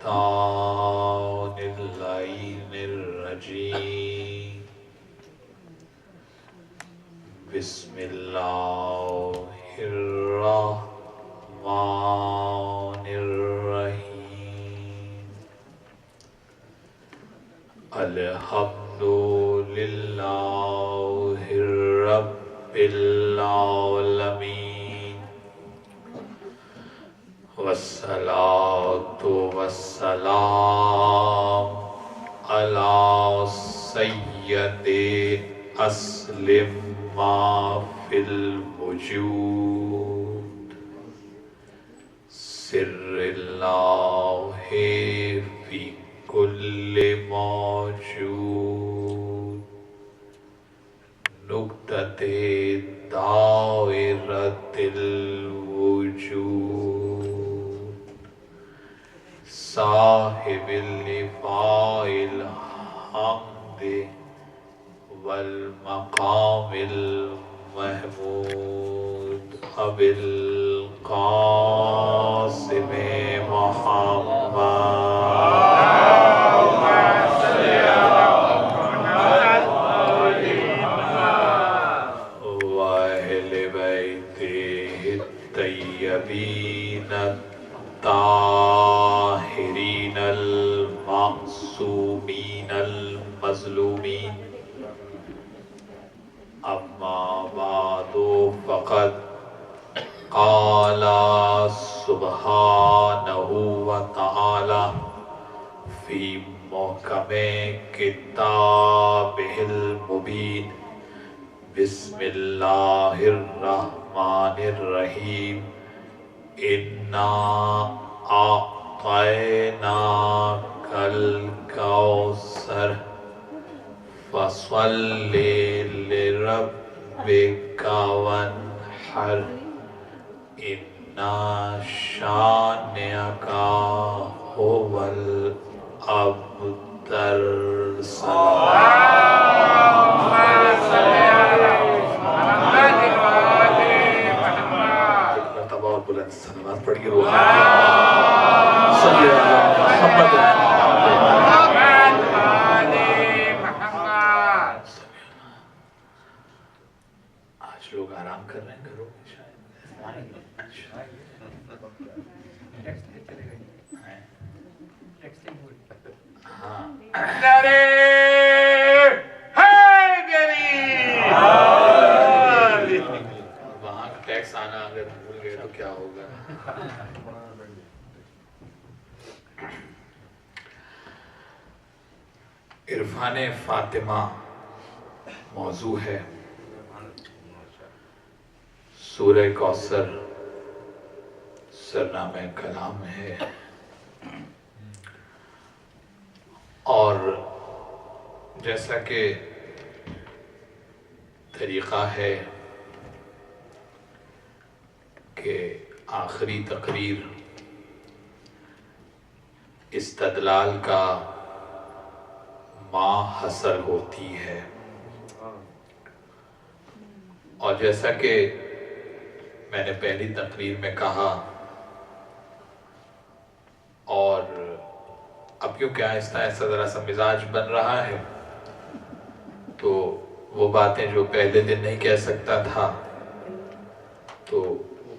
الشيطان اللعين الرجيم بسم الله الرحمن الرحيم الحمد لله رب العالمين والصلاة والسلام على سيد أسلم ما في الوجود سر الله في كل موجود نقطة دائرة الوجود صاحب اللواء الحمد والمقام المحمود أبي القاسم محمد وأهل بيته الطيبين الطاهرين المعصومين المظلومين أما بعد فقد قال سبحانه وتعالى في محكم كتابه المبين بسم الله الرحمن الرحيم إنا أعطيناك الكوثر فصل لربك وانحر إن شانئك هو الأبتر اللهم صل على محمد وآل محمد مرتبہ اور بلند صلوات پڑھیے صلی اللہ محمد لوگ آرام کر رہے ہیں گھروں میں شاید نعرے حیدری وہاں ٹیکس آنا اگر بھول گئے تو کیا ہوگا عرفان فاطمہ موضوع ہے سورہ کوثر سرنامہ کلام ہے اور جیسا کہ طریقہ ہے کہ آخری تقریر استدلال کا ماں حسر ہوتی ہے اور جیسا کہ میں نے پہلی تقریر میں کہا اور اب کیونکہ آہستہ آہستہ ذرا سا مزاج بن رہا ہے تو وہ باتیں جو پہلے دن نہیں کہہ سکتا تھا تو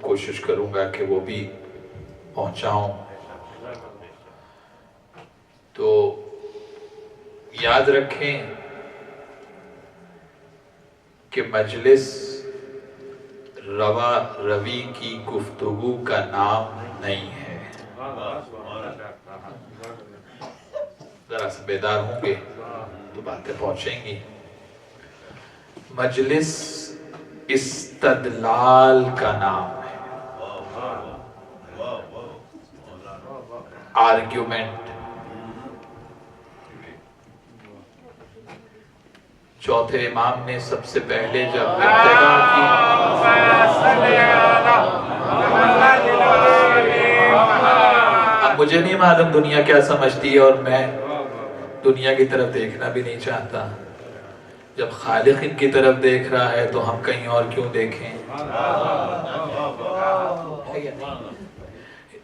کوشش کروں گا کہ وہ بھی پہنچاؤں تو یاد رکھیں کہ مجلس روا روی کی گفتگو کا نام نہیں ہے ذرا سے بیدار ہوں گے تو باتیں پہنچیں گی مجلس استدلال کا نام ہے آرگیومنٹ چوتھے امام نے سب سے پہلے جب ابتدا کی اب مجھے نہیں معلوم دنیا کیا سمجھتی ہے اور میں دنیا کی طرف دیکھنا بھی نہیں چاہتا جب خالق ان کی طرف دیکھ رہا ہے تو ہم کہیں اور کیوں دیکھیں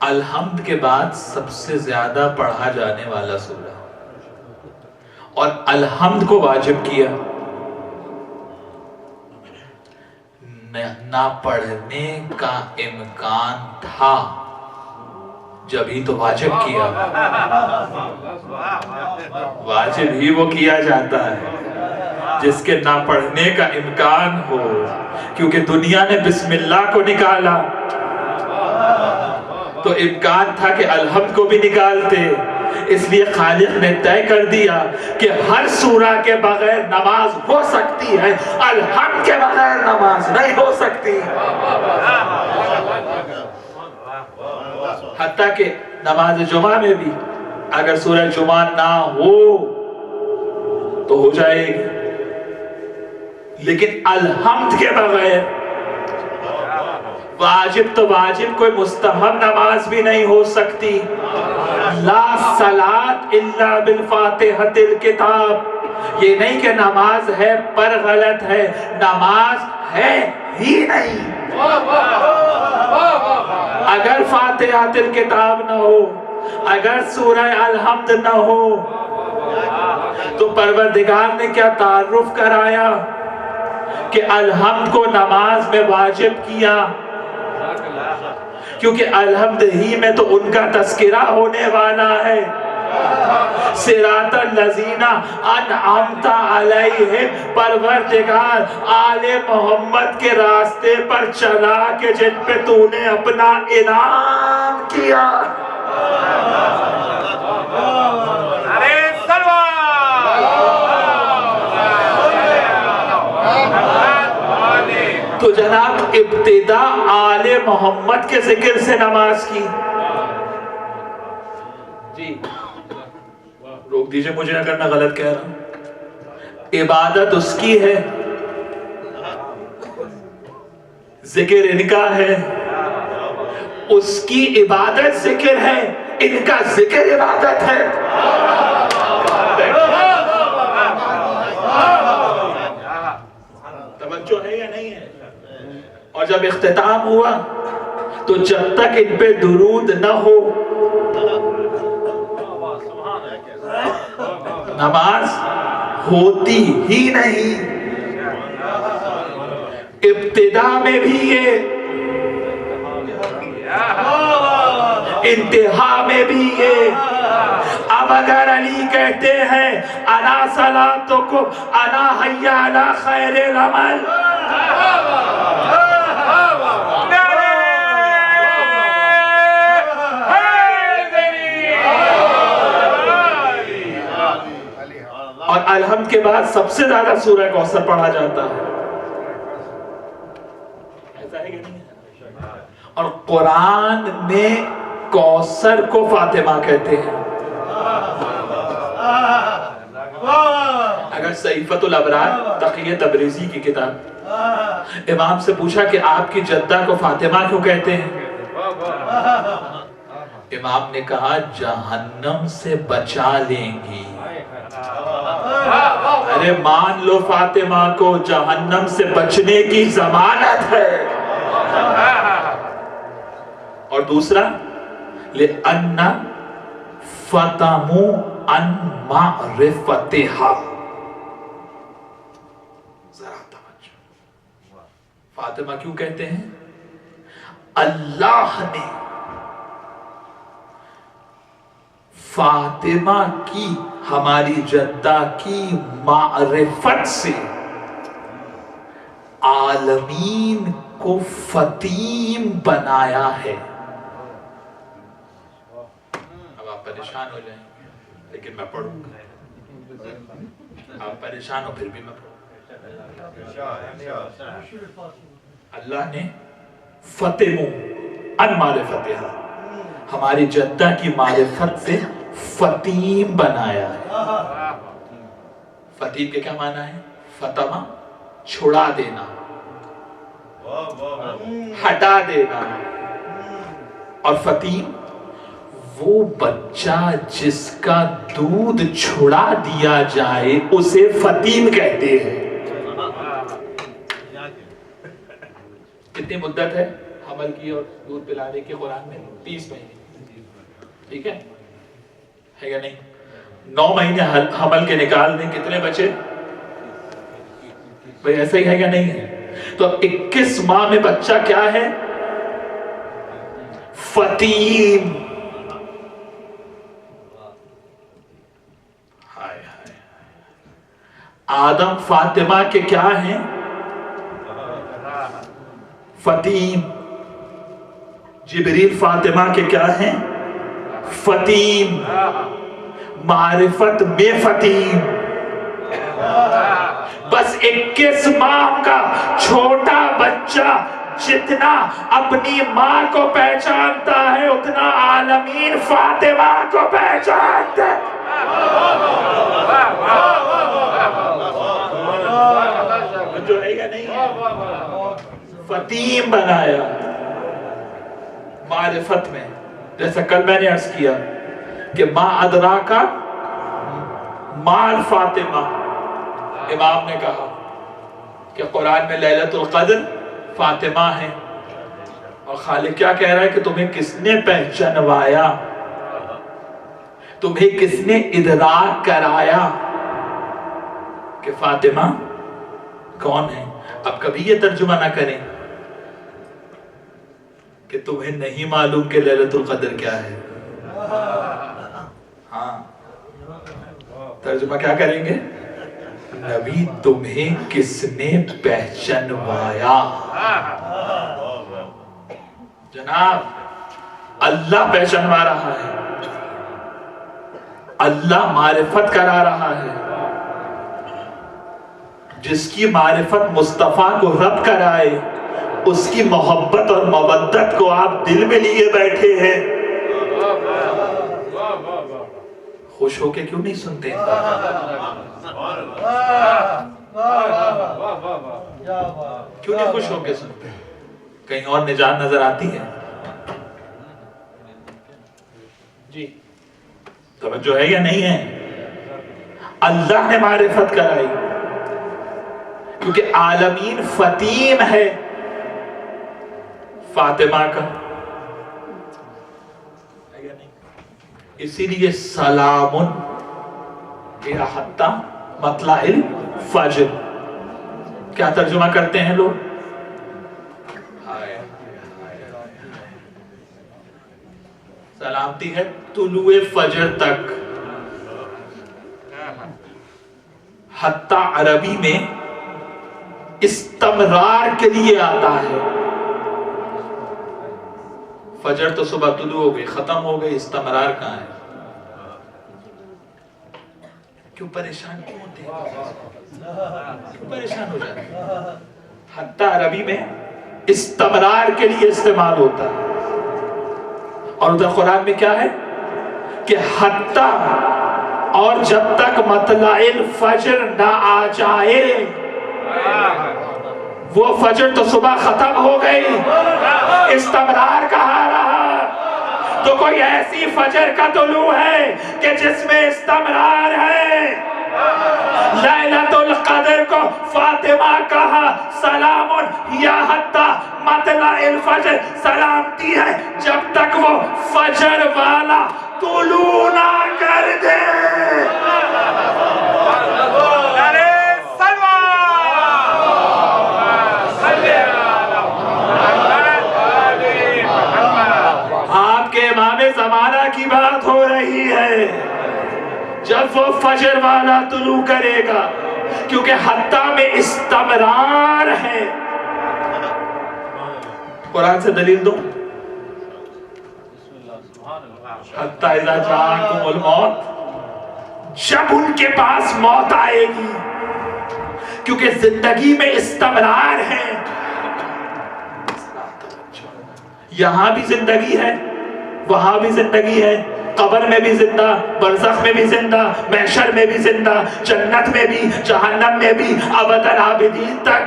الحمد کے بعد سب سے زیادہ پڑھا جانے والا سورہ، اور الحمد کو واجب کیا، نہ پڑھنے کا امکان تھا جبھی تو واجب کیا۔ واجب ہی وہ کیا جاتا ہے جس کے نہ پڑھنے کا امکان ہو، کیونکہ دنیا نے بسم اللہ کو نکالا تو امکان تھا کہ الحمد کو بھی نکالتے، اس لیے خالق نے طے کر دیا کہ ہر سورہ کے بغیر نماز ہو سکتی ہے، الحمد کے بغیر نماز نہیں ہو سکتی۔ حتیٰ کہ نماز جمعہ میں بھی اگر سورہ جمعہ نہ ہو تو ہو جائے گی، لیکن الحمد کے بغیر واجب تو واجب کوئی مستحب نماز بھی نہیں ہو سکتی۔ لا صلاۃ الا بالفاتحۃ الکتاب، یہ نہیں کہ نماز ہے پر غلط ہے، نماز ہے ہی نہیں۔ اگر فاتحۃ الکتاب نہ ہو، اگر سورہ الحمد نہ ہو تو پروردگار نے کیا تعارف کرایا کہ الحمد کو نماز میں واجب کیا، کیونکہ الحمد ہی میں تو ان کا تذکرہ ہونے والا ہے۔ صراط الذین انعمت علیہم، پروردگار آل محمد کے راستے پر چلا کہ جن پہ تو نے اپنا انعام کیا۔ تو جناب ابتدا آل محمد کے ذکر سے نماز کی۔ جی روک دیجئے، مجھے نہ کرنا، غلط کہہ رہا ہوں۔ عبادت اس کی ہے، ذکر ان کا ہے، اس کی عبادت ذکر ہے، ان کا ذکر عبادت ہے۔ توجہ ہے یا نہیں ہے؟ اور جب اختتام ہوا تو جب تک ان پہ درود نہ ہو نماز ہوتی ہی نہیں۔ ابتدا میں بھی یہ، انتہا میں بھی یہ۔ اب اگر علی کہتے ہیں انا صلاتکم انا حی علی خیر العمل، اور الحمد کے بعد سب سے زیادہ سورہ کوثر پڑھا جاتا ہے، ایسا ہے کہ نہیں ہے؟ اور قرآن میں کوثر کو فاطمہ کہتے ہیں۔ اگر صحیفۃ الابرار تقی تبریزی کی کتاب، امام سے پوچھا کہ آپ کی جدہ کو فاطمہ کیوں کہتے ہیں؟ امام نے کہا جہنم سے بچا لیں گی۔ ارے مان لو فاطمہ کو جہنم سے بچنے کی ضمانت ہے۔ اور دوسرا لِأَنَّ فَتَمُوا عَنْ مَعْرِفَتِهَا، ذرا توجہ، فاطمہ کیوں کہتے ہیں؟ اللہ نے فاطمہ کی، ہماری جدہ کی معرفت سے عالمین کو فتیم بنایا ہے۔ اب آپ پریشان ہو جائیں لیکن میں پڑھوں گا، آپ پریشان ہو پھر بھی میں پڑھوں گا۔ اللہ نے فتموا عن معرفتہا، ہماری جدہ کی معرفت سے فتیم بنایا ہے۔ فتیم کے کیا معنی ہے؟ فتمہ چھڑا دینا، ہٹا دینا، اور فتیم وہ بچہ جس کا دودھ چھڑا دیا جائے اسے فتیم کہتے ہیں۔ کتنی مدت ہے؟ حمل کی اور دودھ پلانے کی قرآن میں 30 مہینے، ٹھیک ہے یا نہیں؟ 9 مہینے حمل کے نکال دیں کتنے بچے؟ بھئی ایسا ہی ہے یا نہیں ہے؟ تو 21 ماہ میں بچہ کیا ہے؟ فتیم. آدم فاطمہ کے کیا ہیں؟ فتیم. جبریل فاطمہ کے کیا ہیں؟ فتیم. معرفت میں فتیم. بس 21 ماہ کا چھوٹا بچہ جتنا اپنی ماں کو پہچانتا ہے اتنا عالمین فاطمہ کو پہچانتا ہے. جو ہے یا نہیں ہے؟ فتیم بنایا معرفت میں. جیسا کل میں نے عرض کیا کہ ما ادراکا مال فاطمہ. امام نے کہا کہ قرآن میں لیلۃ القدر فاطمہ ہے، اور خالق کیا کہہ رہا ہے کہ تمہیں کس نے پہچنوایا، تمہیں کس نے ادراک کرایا کہ فاطمہ کون ہے. اب کبھی یہ ترجمہ نہ کریں کہ تمہیں نہیں معلوم کہ لیلۃ القدر کیا ہے. ہاں ترجمہ کیا کریں گے؟ نبی تمہیں کس نے پہچنوایا. جناب اللہ پہچنوا رہا ہے، اللہ معرفت کرا رہا ہے. جس کی معرفت مصطفیٰ کو رب کرائے اس کی محبت اور مودت کو آپ دل میں لیے بیٹھے ہیں. خوش ہو کے کیوں نہیں سنتے؟ کیوں نہیں خوش ہو کے سنتے؟ کہیں اور نجات نظر آتی ہے؟ جی توجہ ہے یا نہیں ہے؟ اللہ نے معرفت کرائی کیونکہ عالمین فتیم ہے فاطمہ کا. اسی لیے سلامن حتی مطلع الفجر کیا ترجمہ کرتے ہیں لوگ؟ سلامتی ہے طلوع فجر تک. حتی عربی میں استمرار کے لیے آتا ہے. فجر تو صبح طلوع ہو گئی ختم ہو گئی، استمرار کہاں ہے؟ کیوں پریشان کیوں ہوتے ہیں؟ کیوں پریشان ہو جاتے ہیں؟ حتی عربی میں استمرار کے لیے استعمال ہوتا ہے. اور ادھر قرآن میں کیا ہے کہ حتی، اور جب تک مطلع الفجر نہ آ جائے. وہ فجر تو صبح ختم ہو گئی، استمرار کہاں رہا؟ تو کوئی ایسی فجر کا طلوع ہے کہ جس میں استمرار ہے. لیلۃ القدر کو فاطمہ کہا سلام یا حتی مطلع الفجر، سلامتی ہے جب تک وہ فجر والا طلوع نہ کر دے. امام زمانہ کی بات ہو رہی ہے جب وہ فجر والا طلوع کرے گا، کیونکہ حتی میں استمرار ہے. قرآن سے دلیل دو. حتی اذا جاءکم الموت، جب ان کے پاس موت آئے گی، کیونکہ زندگی میں استمرار ہے. یہاں بھی زندگی ہے، وہاں بھی زندگی ہے، قبر میں بھی زندہ، برزخ میں بھی زندہ، محشر میں بھی زندہ، جنت میں بھی، جہنم میں بھی، ابداً آبدین تک.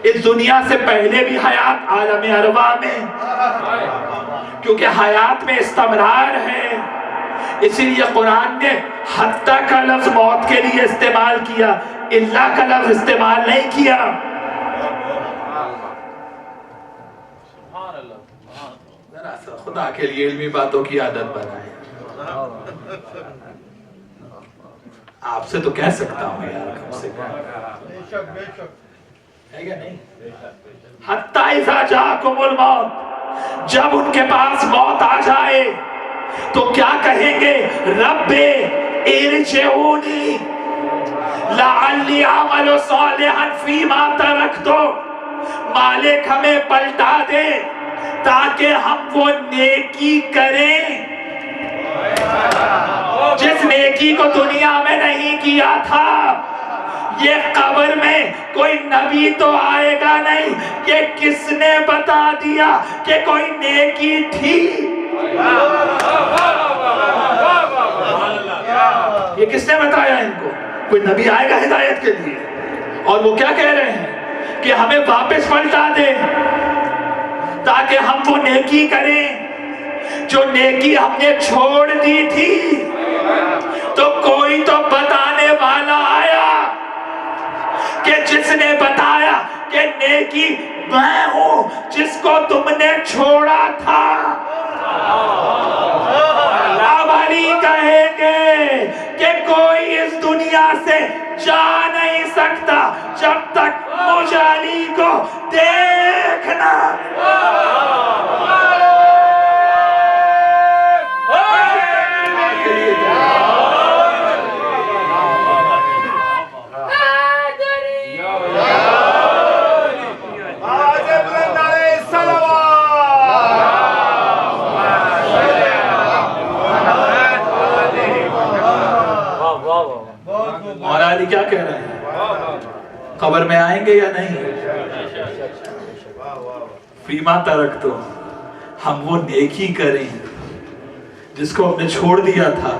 اس دنیا سے پہلے بھی حیات عالم ارواح میں، کیونکہ حیات میں استمرار ہے. اسی لیے قرآن نے حتی کا لفظ موت کے لیے استعمال کیا، اللہ کا لفظ استعمال نہیں کیا. ذرا سا خدا کے لیے علمی باتوں کی عادت بنائیں. آپ سے تو کہہ سکتا ہوں یار, کم سے کم ہے کیا نہیں؟ حتی اذا جاءکم الموت, جب ان کے پاس موت آ جائے تو کیا کہیں گے؟ رب ارجعونی لعلی اعمل صالحا فیما ترکت, مالک ہمیں پلٹا دے تاکہ ہم وہ نیکی کریں جس نیکی کو دنیا میں نہیں کیا تھا. یہ قبر میں کوئی نبی تو آئے گا نہیں, یہ کس نے بتا دیا کہ کوئی نیکی تھی؟ یہ کس نے بتایا ان کو؟ کوئی نبی آئے گا ہدایت کے لیے؟ اور وہ کیا کہہ رہے ہیں کہ ہمیں واپس پلٹا دے تاکہ ہم وہ نیکی کریں جو نیکی ہم نے چھوڑ دی تھی. تو کوئی تو بتانے والا آیا کہ جس نے بتایا کہ نیکی میں ہوں جس کو تم نے چھوڑا تھا. اب علی کہیں گے کہ کوئی اس دنیا سے جا نہیں سکتا جب تک مجھ علی کو دیکھنا. مولا علی کیا کہہ رہے ہیں؟ قبر میں آئیں گے یا نہیں؟ فیما ترکتو, ہم وہ نیکی کریں جس کو ہم نے چھوڑ دیا تھا.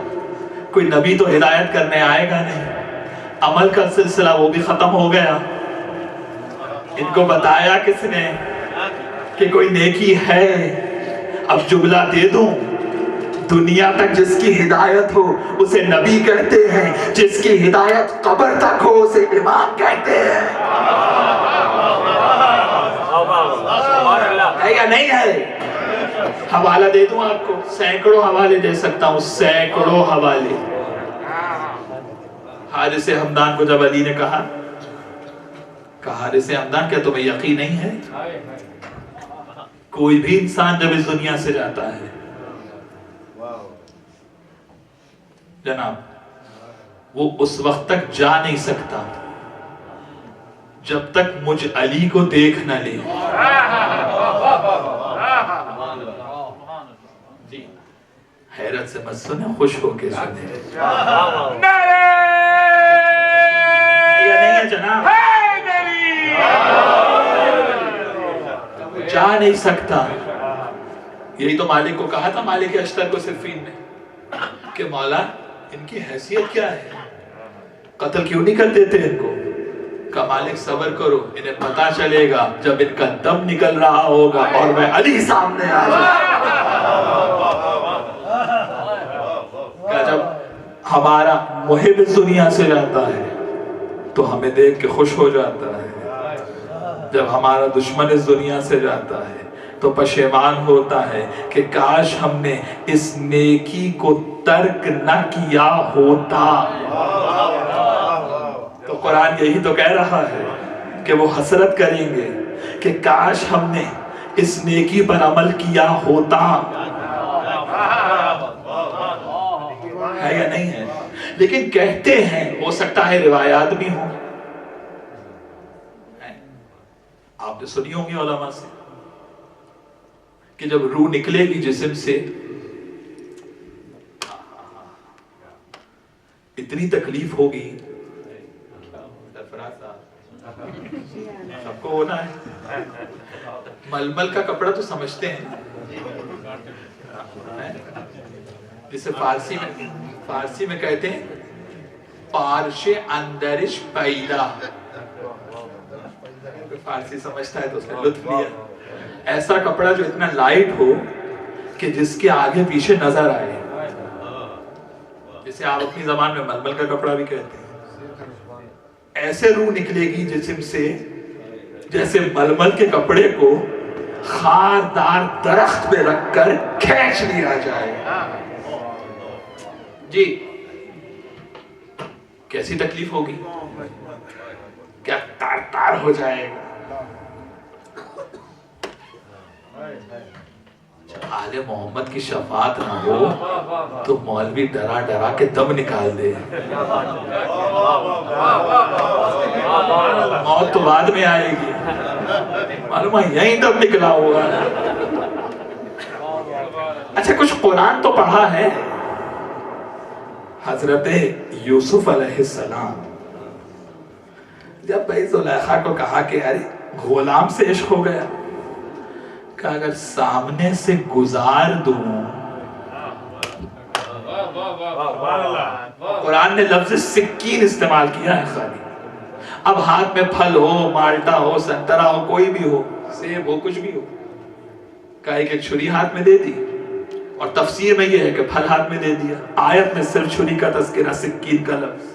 کوئی نبی تو ہدایت کرنے آئے گا نہیں, عمل کا سلسلہ وہ بھی ختم ہو گیا. ان کو بتایا کس نے کہ کوئی نیکی ہے؟ اب جملہ دے دوں, دنیا تک جس کی ہدایت ہو اسے نبی کہتے ہیں, جس کی ہدایت قبر تک ہو اسے امام کہتے ہیں. ہے یا نہیں ہے؟ حوالہ دے دوں آپ کو, سینکڑوں حوالے دے سکتا ہوں, سینکڑوں حوالے. حارث ہمدان کو جب علی نے کہا حارث ہمدان کیا تمہیں یقین نہیں ہے؟ کوئی بھی انسان جب اس دنیا سے جاتا ہے جناب وہ اس وقت تک جا نہیں سکتا جب تک مجھ علی کو دیکھ نہ لے. حیرت سے مت سنیں, خوش ہو کے سنیں. نہیں ہے جناب, جا نہیں سکتا. یہی تو مالک کو کہا تھا, مالک اشتر کو صفین نے, کہ مولا ان کی حیثیت کیا ہے, قتل کیوں نہیں کر دیتے ان کو؟ کہ مالک صبر کرو, انہیں پتا چلے گا جب ان کا دم نکل رہا ہوگا اور میں علی سامنے آ جاؤں. کہ جب ہمارا محب اس دنیا سے جاتا ہے تو ہمیں دیکھ کے خوش ہو جاتا ہے, جب ہمارا دشمن اس دنیا سے جاتا ہے تو پشیمان ہوتا ہے کہ کاش ہم نے اس نیکی کو ترک نہ کیا ہوتا. تو قرآن یہی تو کہہ رہا ہے کہ وہ حسرت کریں گے کہ کاش ہم نے اس نیکی پر عمل کیا ہوتا. ہے یا نہیں ہے؟ لیکن کہتے ہیں, ہو سکتا ہے روایات بھی ہوں, آپ نے سنی ہوں گی علماء سے, کہ جب روح نکلے گی جسم سے اتنی تکلیف ہوگی, سب کو ہونا ہے. ململ کا کپڑا تو سمجھتے ہیں, جسے فارسی میں کہتے ہیں پارش اندرش پیدا. فارسی سمجھتا ہے تو اس نے لطف لیا. ایسا کپڑا جو اتنا لائٹ ہو کہ جس کے آگے پیچھے نظر آئے, جسے آپ اپنی زبان میں ململ کا کپڑا بھی کہتے ہیں. ایسے روح نکلے گی جسم سے جیسے ململ کے کپڑے کو خاردار درخت پہ رکھ کر کھینچ لیا جائے. جی کیسی تکلیف ہوگی, کیا تار تار ہو جائے گا. آل محمد کی شفاعت نہ ہو تو مولوی ڈرا ڈرا کے دم نکال دے. موت تو بعد میں آئے گی, معلوم ہے یہیں دم نکلا ہوگا. اچھا کچھ قرآن تو پڑھا ہے. حضرت یوسف علیہ السلام جب بھائی زلیخا کو کہا کہ ارے غلام سے عشق ہو گیا, کہ اگر سامنے سے گزار دوں, قرآن نے لفظ سکین استعمال کیا ہے خالی. اب ہاتھ میں پھل ہو, مالٹا ہو, سنترا ہو, کوئی بھی ہو, سیب ہو, کچھ بھی ہو, کہا کہ چھری ہاتھ میں دے دی. اور تفسیر میں یہ ہے کہ پھل ہاتھ میں دے دیا. آیت میں صرف چھری کا تذکرہ, سکین کا لفظ.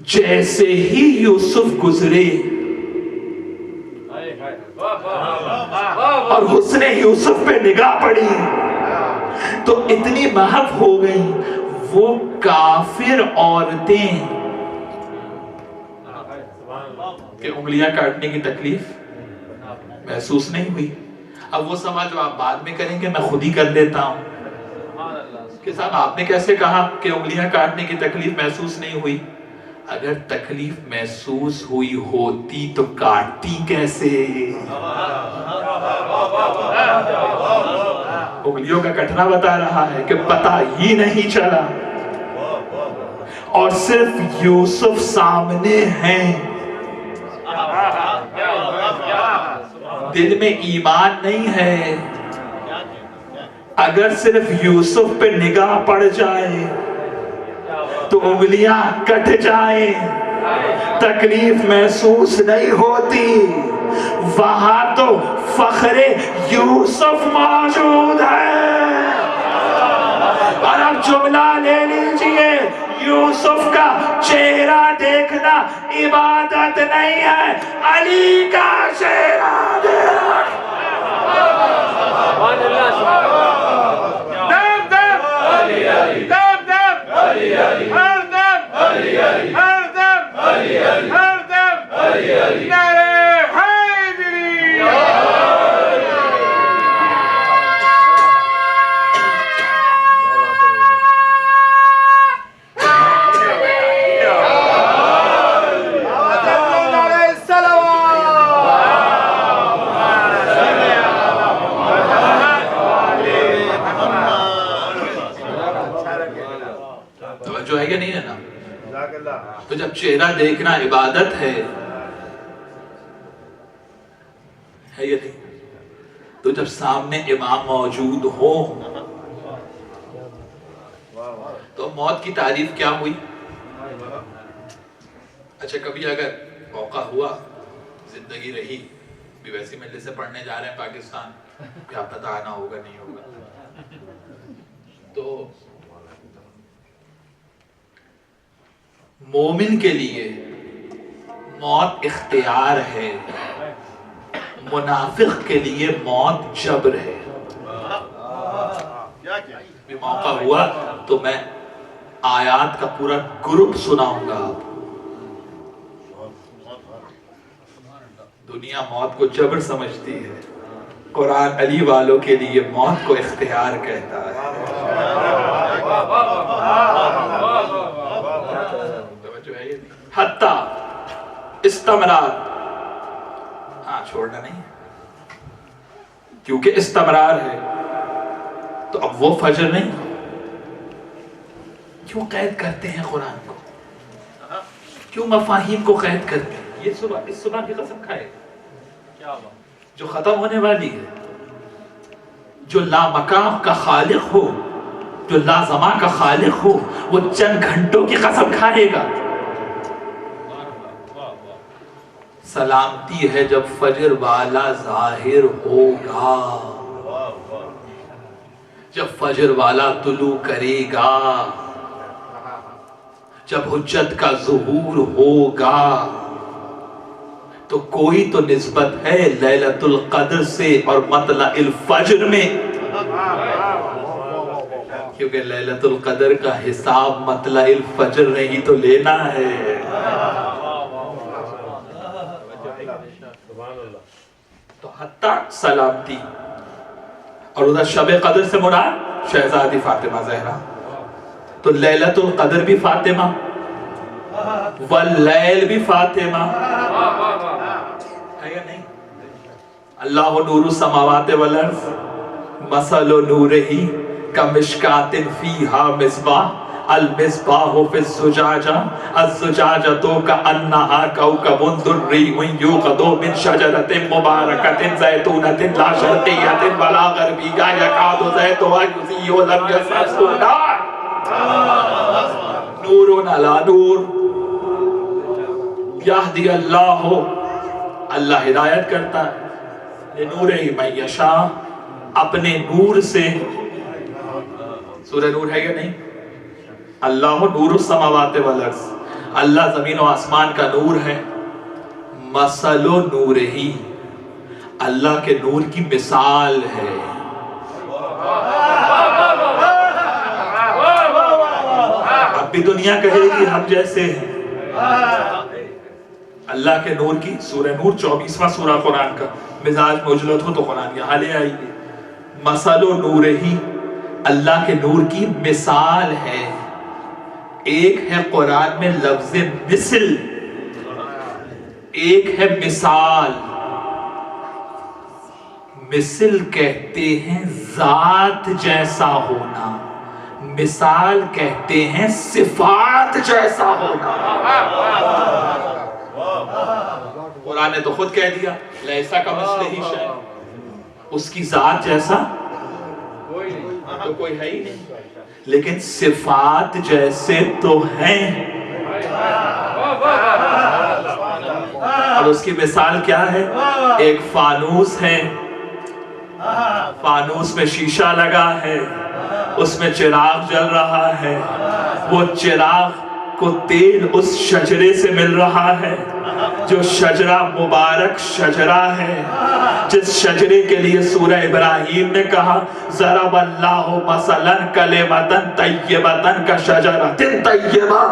جیسے ہی یوسف گزرے اور حسن یوسف پہ نگاہ پڑی تو اتنی محب ہو گئی, وہ کافر عورتیں کہ انگلیاں کاٹنے کی تکلیف محسوس نہیں ہوئی. اب وہ سوال جو آپ بعد میں کریں گے میں خود ہی کر لیتا ہوں کہ صاحب آپ نے کیسے کہا کہ انگلیاں کاٹنے کی تکلیف محسوس نہیں ہوئی. اگر تکلیف محسوس ہوئی ہوتی تو کاٹتی کیسے؟ انگلیوں کا کٹنا بتا رہا ہے کہ پتہ ہی نہیں چلا. اور صرف یوسف سامنے ہیں, دل میں ایمان نہیں ہے. اگر صرف یوسف پہ نگاہ پڑ جائے تو انگلیاں کٹ جائیں, تکلیف محسوس نہیں ہوتی. وہاں تو فخر یوسف موجود ہے. اور اب جملہ لے لیجئے, یوسف کا چہرہ دیکھنا عبادت نہیں ہے, علی کا چہرہ دیکھنا. تو جب چہرہ دیکھنا عبادت ہے یا نہیں, تو جب سامنے امام موجود ہو تو موت کی تعریف کیا ہوئی؟ اچھا کبھی اگر موقع ہوا, زندگی رہی, بھی ویسی مجلس سے پڑھنے جا رہے ہیں پاکستان, کیا پتہ آنا ہوگا نہیں ہوگا, تو مومن کے لیے موت اختیار ہے, منافق کے لیے موت جبر ہے. بھی موقع ہوا تو میں آیات کا پورا گروپ سناؤں گا. دنیا موت کو جبر سمجھتی ہے, قرآن علی والوں کے لیے موت کو اختیار کہتا ہے. حتیٰ استمرار, ہاں چھوڑنا نہیں, کیونکہ استمرار ہے تو اب وہ فجر نہیں. کیوں قید کرتے ہیں قرآن کو, کیوں مفاہیم کو قید کرتے ہیں؟ یہ صبح, اس صبح کی قسم کھائے جو ختم ہونے والی ہے, جو لامکان کا خالق ہو, جو لازمہ کا خالق ہو, وہ چند گھنٹوں کی قسم کھائے گا. سلامتی ہے جب فجر والا ظاہر ہوگا, جب فجر والا طلوع کرے گا, جب حجت کا ظہور ہوگا, تو کوئی تو نسبت ہے لیلۃ القدر سے اور مطلع الفجر میں، کیونکہ لیلۃ القدر کا حساب مطلع الفجر نے ہی تو لینا ہے۔ تو حتی سلامتی، اور ادھر شب قدر سے مراد شہزادی فاطمہ زہرا، تو لیلۃ القدر بھی فاطمہ واللیل بھی فاطمہ ہے یا نہیں؟ اللہ نور السماوات والارض مثل نورہ کمشکات فیہا مصباح المصباح فی الزجاجہ الزجاجۃ کأنہا کوکب درّی یوقد من شجرۃ مبارکۃ زیتونۃ لا شرقیۃ ولا غربیہ یکاد زیتها یضیء لم یمسسہ نار نور علی نور یہدی اللہ، اللہ ہدایت کرتا ہے لنورہ من یشاء، اپنے نور سے۔ سورہ نور ہے یا نہیں؟ اللہ نور السماوات والارض، اللہ زمین و آسمان کا نور ہے۔ مثل نورہ، اللہ کے نور کی مثال ہے۔ اب بھی دنیا کہے گی ہم جیسے ہیں، اللہ کے نور کی، سورہ نور 24واں سورہ قرآن کا، مزاج مجلد ہو تو قرآن یہاں لے آئیے۔ مثل نورہ، اللہ کے نور کی مثال ہے۔ ایک ہے قرآن میں لفظ مثل، ایک ہے مثال۔ مثل کہتے ہیں ذات جیسا ہونا، مثال کہتے ہیں صفات جیسا ہونا۔ قرآن نے تو خود کہہ دیا لیسا کمثلہ شیء، اس کی ذات جیسا تو کوئی ہے ہی نہیں، لیکن صفات جیسے تو ہیں۔ اور اس کی مثال کیا ہے؟ ایک فانوس ہے، فانوس میں شیشہ لگا ہے، اس میں چراغ جل رہا ہے، وہ چراغ کو تیل اس شجرے سے مل رہا ہے، جو شجرہ مبارک شجرہ ہے، جس شجرے کے لیے سورہ ابراہیم نے کہا ضرب اللہ مثلا کلمۃ طیبۃ کشجرۃ طیبہ۔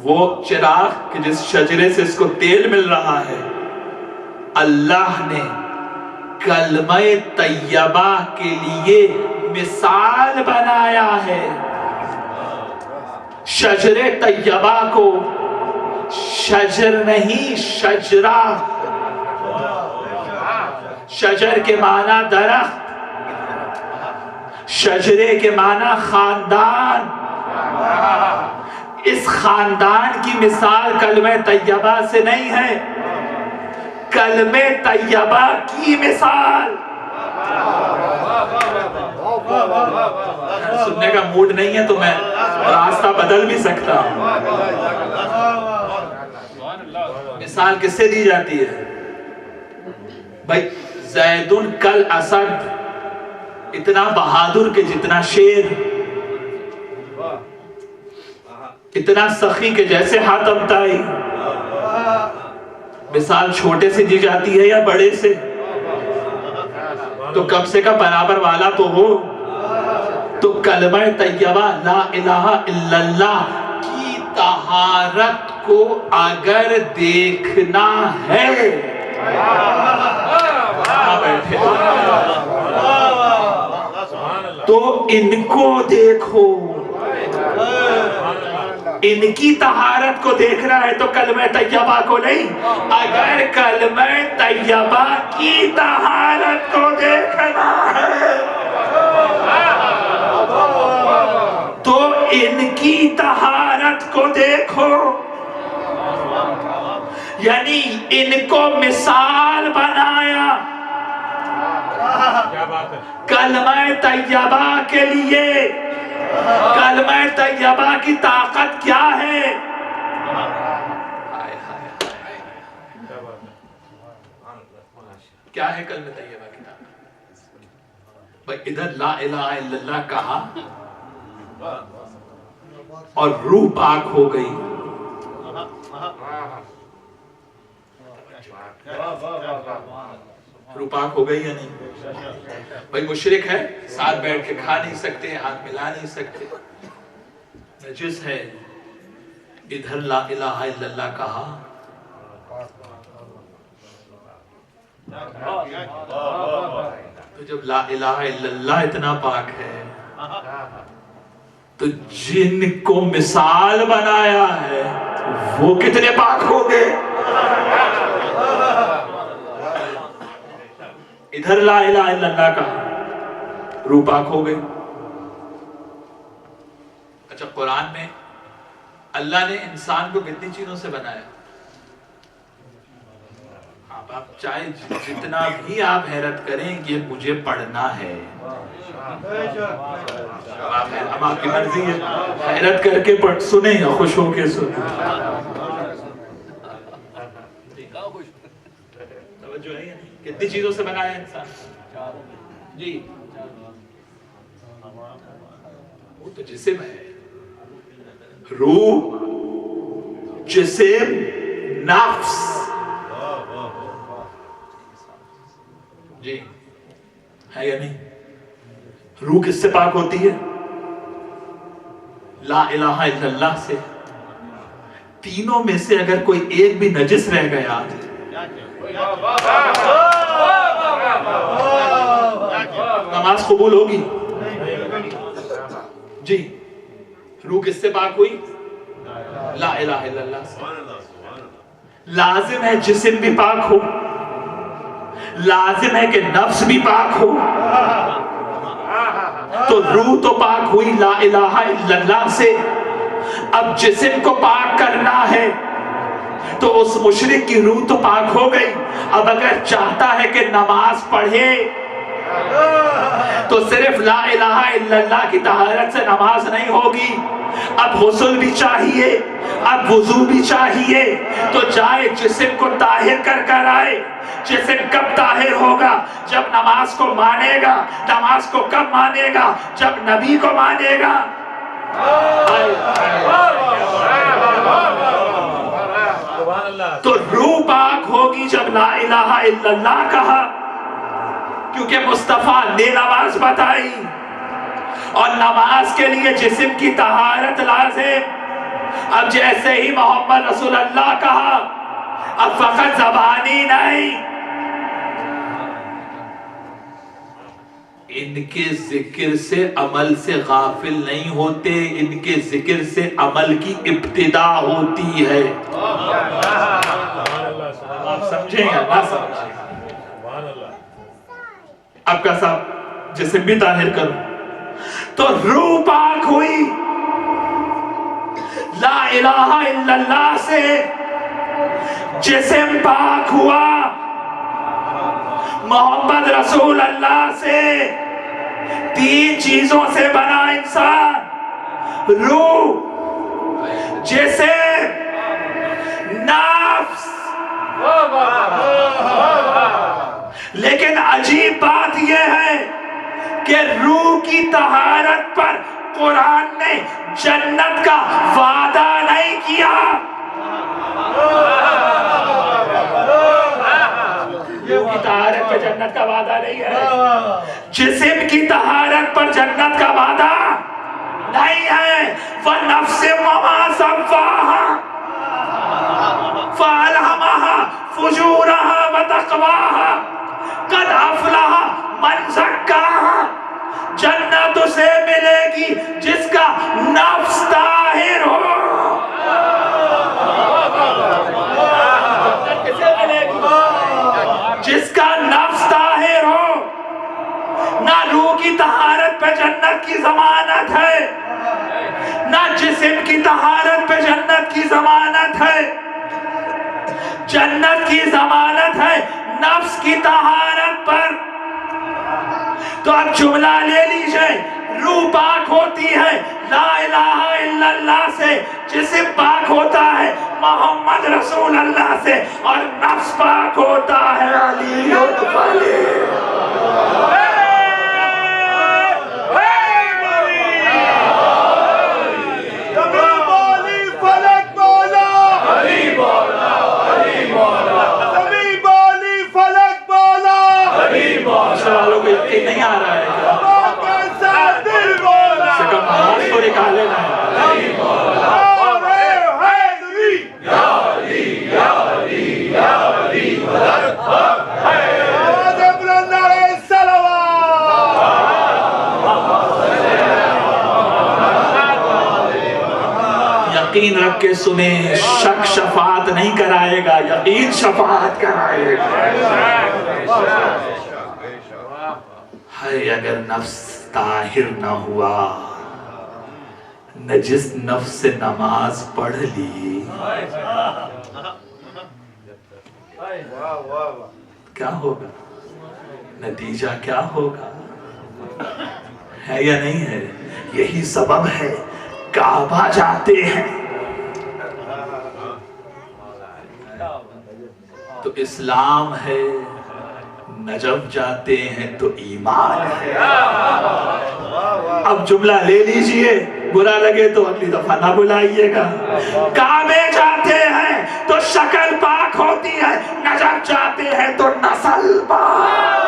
وہ چراغ کہ جس شجرے سے اس کو تیل مل رہا ہے، اللہ نے کلمہ طیبہ کے لیے مثال بنایا ہے۔ شجر طیبہ کو شجر نہیں شجرہ، شجر کے معنی درخت، شجرے کے معنی خاندان۔ اس خاندان کی مثال کلمہ طیبہ سے نہیں ہے، کلمہ طیبہ کی مثال۔ سننے کا موڈ نہیں ہے تو میں راستہ بدل بھی سکتا ہوں۔ مثال کس سے دی جاتی ہے؟ بھائی زید کل اسد، اتنا بہادر کہ جتنا شیر، اتنا سخی کہ جیسے حاتم طائی۔ مثال چھوٹے سے دی جاتی ہے یا بڑے سے؟ تو کم سے کم برابر والا تو ہو۔ تو کلمہ طیبہ لا الہ الا اللہ کی طہارت کو اگر دیکھنا ہے، تو ان کو دیکھو۔ ان کی طہارت کو دیکھنا ہے تو کلمہ طیبہ کو نہیں، اگر کلمہ طیبہ کی طہارت کو دیکھنا ہے تو ان کی طہارت کو دیکھو۔ یعنی ان کو مثال بنایا کلمہ طیبہ کے لیے۔ کلمہ طیبہ کی طاقت کیا ہے؟ کیا ہے کلمہ طیبہ کی طاقت؟ بھائی ادھر لا الہ الا اللہ کہا اور روح پاک ہو گئی، روح پاک ہو گئی یا نہیں؟ بھائی مشرک ہے، ساتھ بیٹھ کے کھا نہیں سکتے، ہاتھ ملا نہیں سکتے، نجس ہے، ادھر لا الہ الا اللہ کہا، تو جب لا الہ الا اللہ اتنا پاک ہے تو جن کو مثال بنایا ہے وہ کتنے پاک ہو گئے؟ ادھر لا الہ الا اللہ کا روح پاک ہو گئی۔ اچھا، قرآن میں اللہ نے انسان کو کتنی چیزوں سے بنایا؟ آپ چاہے جتنا بھی آپ حیرت کریں کہ مجھے پڑھنا ہے، اب آپ کی مرضی ہے، حیرت کر کے پڑھ سنیں یا خوش ہو کے سنیں، توجہ ہے یا نہیں؟ کتنی چیزوں سے بنایا انسان؟ جی، وہ تو جسم ہے، روح، جسم، نفس، جی ہے یا نہیں؟ روح کس سے پاک ہوتی ہے؟ لا الہ الا اللہ سے۔ تینوں میں سے اگر کوئی ایک بھی نجس رہ گیا نماز قبول ہوگی؟ جی، روح کس سے پاک ہوئی؟ لا الہ الا اللہ سے۔ لازم ہے جسم بھی پاک ہو، لازم ہے کہ نفس بھی پاک ہو، تو روح تو پاک ہوئی لا الہ الا اللہ سے۔ اب جسم کو پاک کرنا ہے تو اس مشرک کی روح تو پاک ہو گئی، اب اگر چاہتا ہے کہ نماز پڑھے تو صرف لا الہ الا اللہ کی طہارت سے نماز نہیں ہوگی، اب غسل بھی چاہیے، اب وضو بھی چاہیے، تو جائے جسم کو طاہر کر کر آئے۔ جسم کب طاہر ہوگا؟ جب نماز کو مانے گا۔ نماز کو کب مانے گا؟ جب نبی کو مانے گا۔ تو روح پاک ہوگی جب لا الہ الا اللہ کہا، کیونکہ مصطفیٰ نے نماز بتائی، اور نماز کے لیے جسم کی طہارت لازم۔ اب جیسے ہی محمد رسول اللہ کہا، اب فقط زبانی نہیں، ان کے ذکر سے عمل سے غافل نہیں ہوتے، ان کے ذکر سے عمل کی ابتدا ہوتی ہے۔ آپ سمجھیں یا نہ سمجھیں؟ اب کا صاحب جسم بھی طاہر کرو، تو روح پاک ہوئی لا الہ الا اللہ سے، جسم پاک ہوا محمد رسول اللہ سے۔ تین چیزوں سے بنا انسان، روح، جسم، نفس۔ لیکن عجیب بات یہ ہے کہ روح کی طہارت پر قرآن نے جنت کا وعدہ نہیں کیا۔ روح کی طہارت پر جنت کا وعدہ نہیں ہے، جسم کی طہارت پر جنت کا وعدہ نہیں ہے۔ وَنَفْسٍ وَمَا سَوَّاهَا فَأَلْهَمَهَا فُجُورَهَا وَتَقْوَاهَا قَدْ أَفْلَحَ مَنْ زَكَّاهَا۔ جنت اسے ملے گی جس کا نفس طاہر ہو۔ جنت کسے ملے گی؟ جس کا نفس طاہر ہو۔ نہ روح کی طہارت پہ جنت کی ضمانت ہے، نہ جسم کی طہارت پہ جنت کی ضمانت ہے۔ جنت کی ضمانت ہے نفس کی طہارت پر۔ تو اب جملہ لے لیجئے، روح پاک ہوتی ہے لا الہ الا اللہ سے، جسم پاک ہوتا ہے محمد رسول اللہ سے، اور نفس پاک ہوتا ہے علی فلی۔ یقین رکھ کے سنیں، شک شفاعت نہیں کرائے گا، یقین شفاعت کرائے گا۔ ہے اگر نفس طاہر نہ ہوا، نجس نفس سے نماز پڑھ لی، کیا ہوگا؟ نتیجہ کیا ہوگا؟ ہے یا نہیں ہے؟ یہی سبب ہے کعبہ جاتے ہیں تو اسلام ہے، نجف جاتے ہیں تو ایمان ہے۔ اب جملہ لے لیجئے، برا لگے تو اگلی دفعہ نہ بلائیے گا۔ کعبے جاتے ہیں تو شکل پاک ہوتی ہے، نجف جاتے ہیں تو نسل پاک۔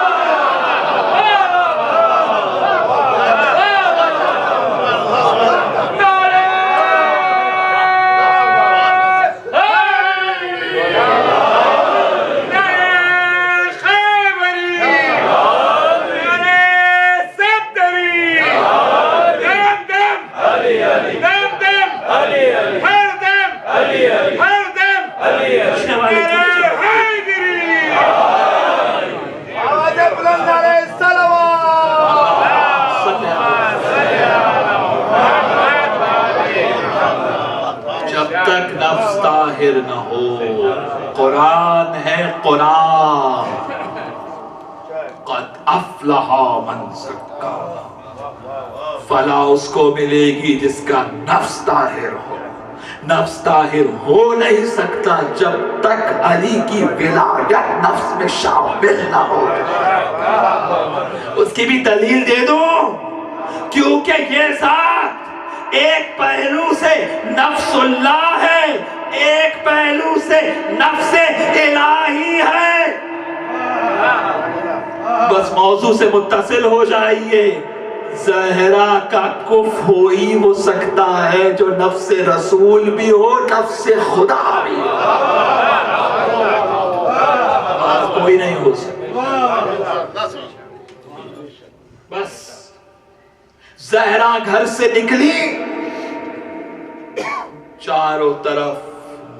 نہ ہو، قرآن ہے قرآن، قد افلح من زکا، فلاح اس کو ملے گی جس کا نفس طاہر ہو۔ نفس طاہر ہو نہیں سکتا جب تک علی کی ولایت نفس میں شامل نہ ہو۔ اس کی بھی دلیل دے دوں، کیونکہ یہ ذات ایک پہلو سے نفس اللہ ہے، ایک پہلو سے نفس الہی ہے۔ بس موضوع سے متصل ہو جائیے، زہرا کا کف ہو ہی وہ سکتا ہے جو نفس رسول بھی ہو، نفس خدا بھی ہو، کوئی نہیں ہو سکتا۔ بس زہرا گھر سے نکلی، چاروں طرف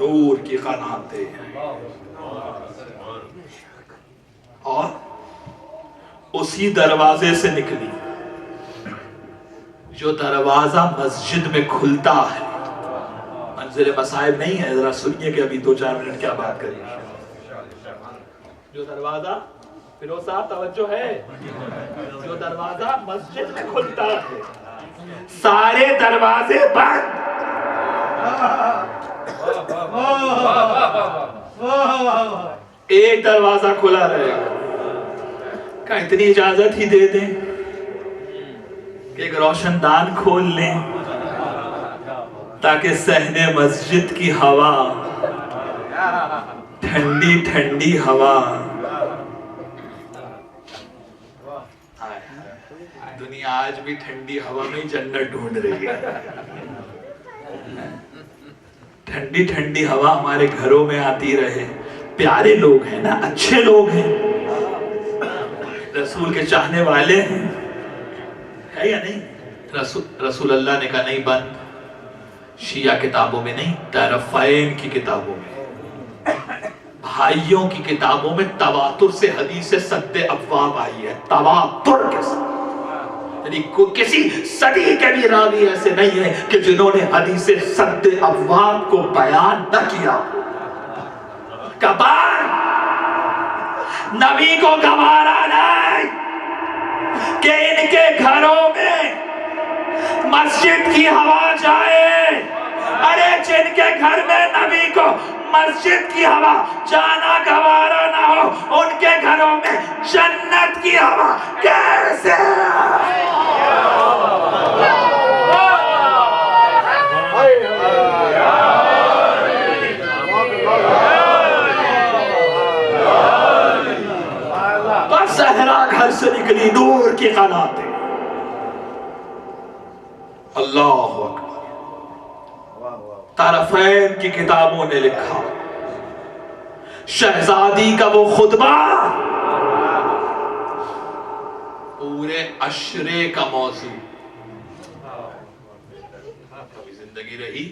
نور کی قناتیں ہیں، اور اسی دروازے سے نکلی جو دروازہ مسجد میں کھلتا ہے۔ منزل مصائب نہیں ہے، ذرا سنیے کہ ابھی 2-4 منٹ کیا بات کریں۔ جو دروازہ، فیروز صاحب توجہ ہے، جو دروازہ مسجد میں کھلتا ہے، سارے دروازے بند، ایک دروازہ کھلا رہے گا۔ کہ اتنی اجازت ہی دے دیں کہ ایک روشن دان کھول لیں تاکہ صحن مسجد کی ہوا، ٹھنڈی ٹھنڈی ہوا، دنیا آج بھی ٹھنڈی ہوا میں جنت ڈھونڈ رہی ہے۔ ٹھنڈی ٹھنڈی ہوا ہمارے گھروں میں آتی رہے۔ پیارے لوگ ہیں نا، اچھے لوگ ہیں، رسول کے چاہنے والے ہیں، ہے یا نہیں؟ رسول اللہ نے کہا نہیں بند، شیعہ کتابوں میں نہیں، طرفین کی کتابوں میں، بھائیوں کی کتابوں میں تواتر سے حدیث سد ابواب آئی ہے، تواتر کے ساتھ، یعنی کسی صدی کے بھی راوی ایسے نہیں ہیں کہ جنہوں نے حدیث سد ابواب کو بیان نہ کیا۔ کبار نبی کو گوارا نہیں کہ ان کے گھروں میں مسجد کی ہوا جائے۔ ارے جن کے گھر میں نبی کو مسجد کی ہوا جانا گوارا نہ ہو، ان کے گھروں میں جنت کی ہوا کیسے آئے؟ بس زہرا گھر سے نکلی، نور کی قناتیں۔ اللہ اکبر۔ طرفین کی کتابوں نے لکھا، شہزادی کا وہ خطبہ پورے عشرے کا موضوع، کبھی زندگی رہی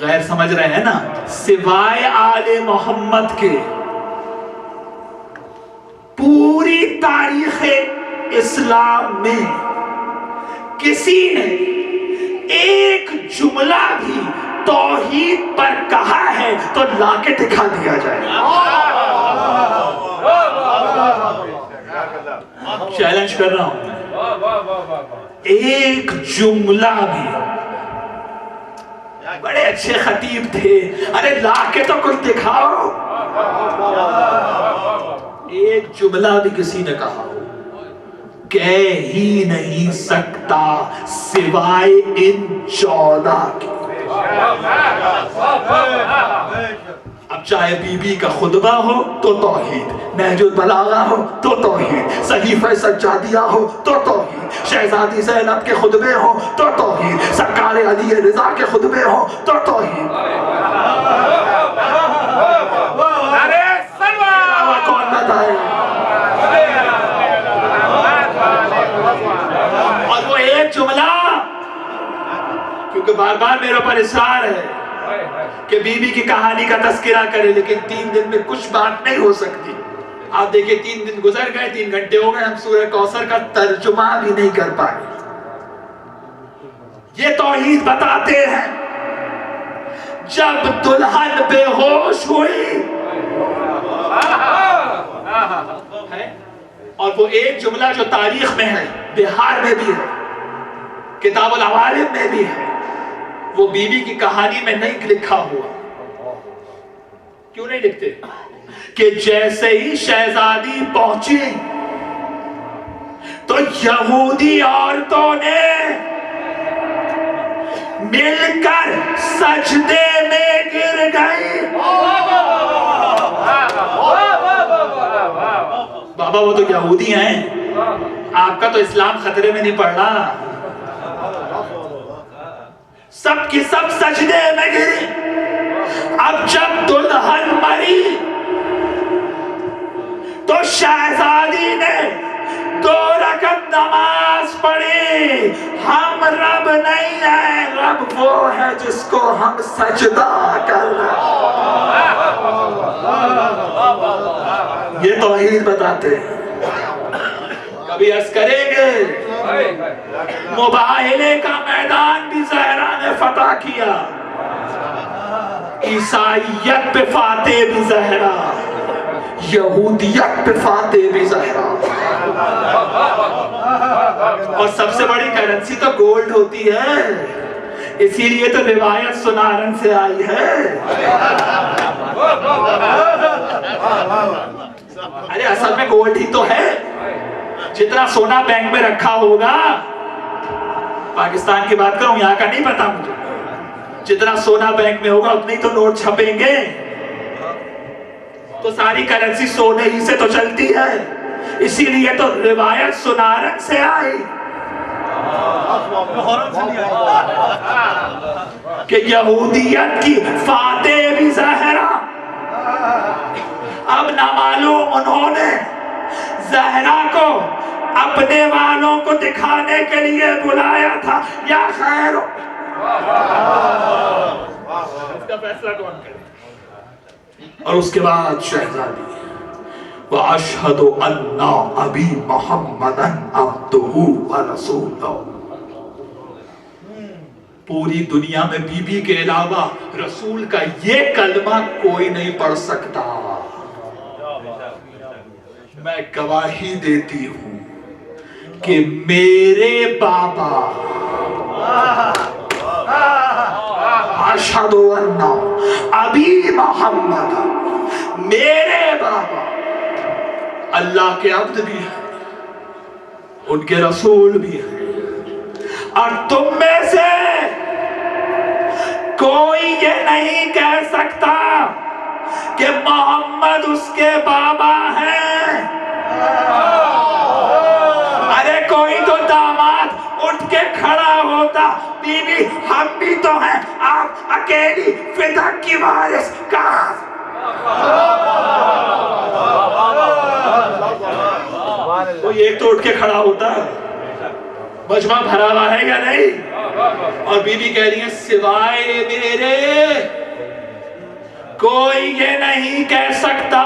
غیر سمجھ رہے ہیں نا؟ سوائے آل محمد کے پوری تاریخ اسلام میں کسی نے ایک جملہ بھی توحید پر کہا ہے تو لا کے دکھا دیا جائے. چیلنج کر رہا ہوں میں. ایک جملہ بھی. بڑے اچھے خطیب تھے, ارے لا کے تو کچھ دکھاؤ. ایک جملہ بھی کسی نے کہا ہو کہہ ہی نہیں سکتا سوائے ان 14 کے. اب چاہے بی بی کا خطبہ ہو تو توحید, نہج البلاغہ ہو تو توحید, صحیفہ سجادیہ ہو تو توحید, شہزادی زینب کے خطبے ہو تو توحید, سرکار علی رضا کے خطبے ہو تو توحید. کون بتائے؟ اور وہ ایک جملہ, کیونکہ بار بار میرے اوپر اصرار ہے کہ بی بی کی کہانی کا تذکرہ کرے, لیکن 3 دن میں کچھ بات نہیں ہو سکتی. آپ دیکھیں 3 دن گزر گئے, 3 گھنٹے ہو گئے, ہم سورہ کوثر کا ترجمہ بھی نہیں کر پائے. یہ توحید بتاتے ہیں جب دلہن بے ہوش ہوئی, اور وہ ایک جملہ جو تاریخ میں ہے, بہار میں بھی ہے, کتاب العوالم میں بھی ہے, وہ بی بی کی کہانی میں نہیں لکھا ہوا. کیوں نہیں لکھتے؟ کہ جیسے ہی شہزادی پہنچی تو یہودی عورتوں نے مل کر سجدے میں گر گئی. بابا وہ تو یہودی ہیں, آپ کا تو اسلام خطرے میں نہیں پڑ رہا. سب کی سب سجدے میں گری. اب جب دلہن مری تو شہزادی نے 2 رکعت نماز پڑھی. ہم رب نہیں ہیں, رب وہ ہے جس کو ہم سجدہ کر رہے ہیں. یہ توحید بتاتے ہیں. کبھی عرض کریں گے مباہلے کا میدان بھی زہرا نے فتح کیا, عیسائیت پہ فاتح بھی زہرا, یہودیت پہ فاتح بھی زہرا. اور سب سے بڑی کرنسی تو گولڈ ہوتی ہے, اسی لیے تو روایت سنارن سے آئی ہے. ارے اصل میں گولڈ ہی تو ہے. جتنا سونا بینک میں رکھا ہوگا, پاکستان کی بات کروں, یہاں کا نہیں پتا مجھے, جتنا سونا بینک میں ہوگا اتنے ہی تو نوٹ چھپیں گے. تو ساری کرنسی سونے ہی سے تو چلتی ہے, اسی لیے تو روایت سنارن سے آئی کہ یہودیت کی فاتح بھی زہرا. اب نہ معلوم انہوں نے زہرا کو اپنے والوں کو دکھانے کے لیے بلایا تھا یا خیر اس کا فیصلہ کون کرے. اور اس کے بعد شہزادی وَأَشْهَدُ أَنَّ أَبِي مُحَمَّدًا عَبْدُهُ وَرَسُولُهُ. پوری دنیا میں بی بی کے علاوہ رسول کا یہ کلمہ کوئی نہیں پڑھ سکتا. میں گواہی دیتی ہوں کہ میرے بابا اشہد ان ابی محمد, میرے بابا اللہ کے عبد بھی ہیں, ان کے رسول بھی ہیں. اور تم میں سے کوئی یہ نہیں کہہ سکتا کہ محمد اس کے بابا ہیں. ارے کوئی تو داماد اٹھ کے کھڑا ہوتا, بی بی ہم بھی تو ہیں, آپ اکیلی فدق کی وارث کہاں. کوئی ایک تو اٹھ کے کھڑا ہوتا, مجمع بھرا ہوا ہے یا نہیں؟ اور بیوی کہہ رہی ہیں سوائے میرے کوئی یہ نہیں کہہ سکتا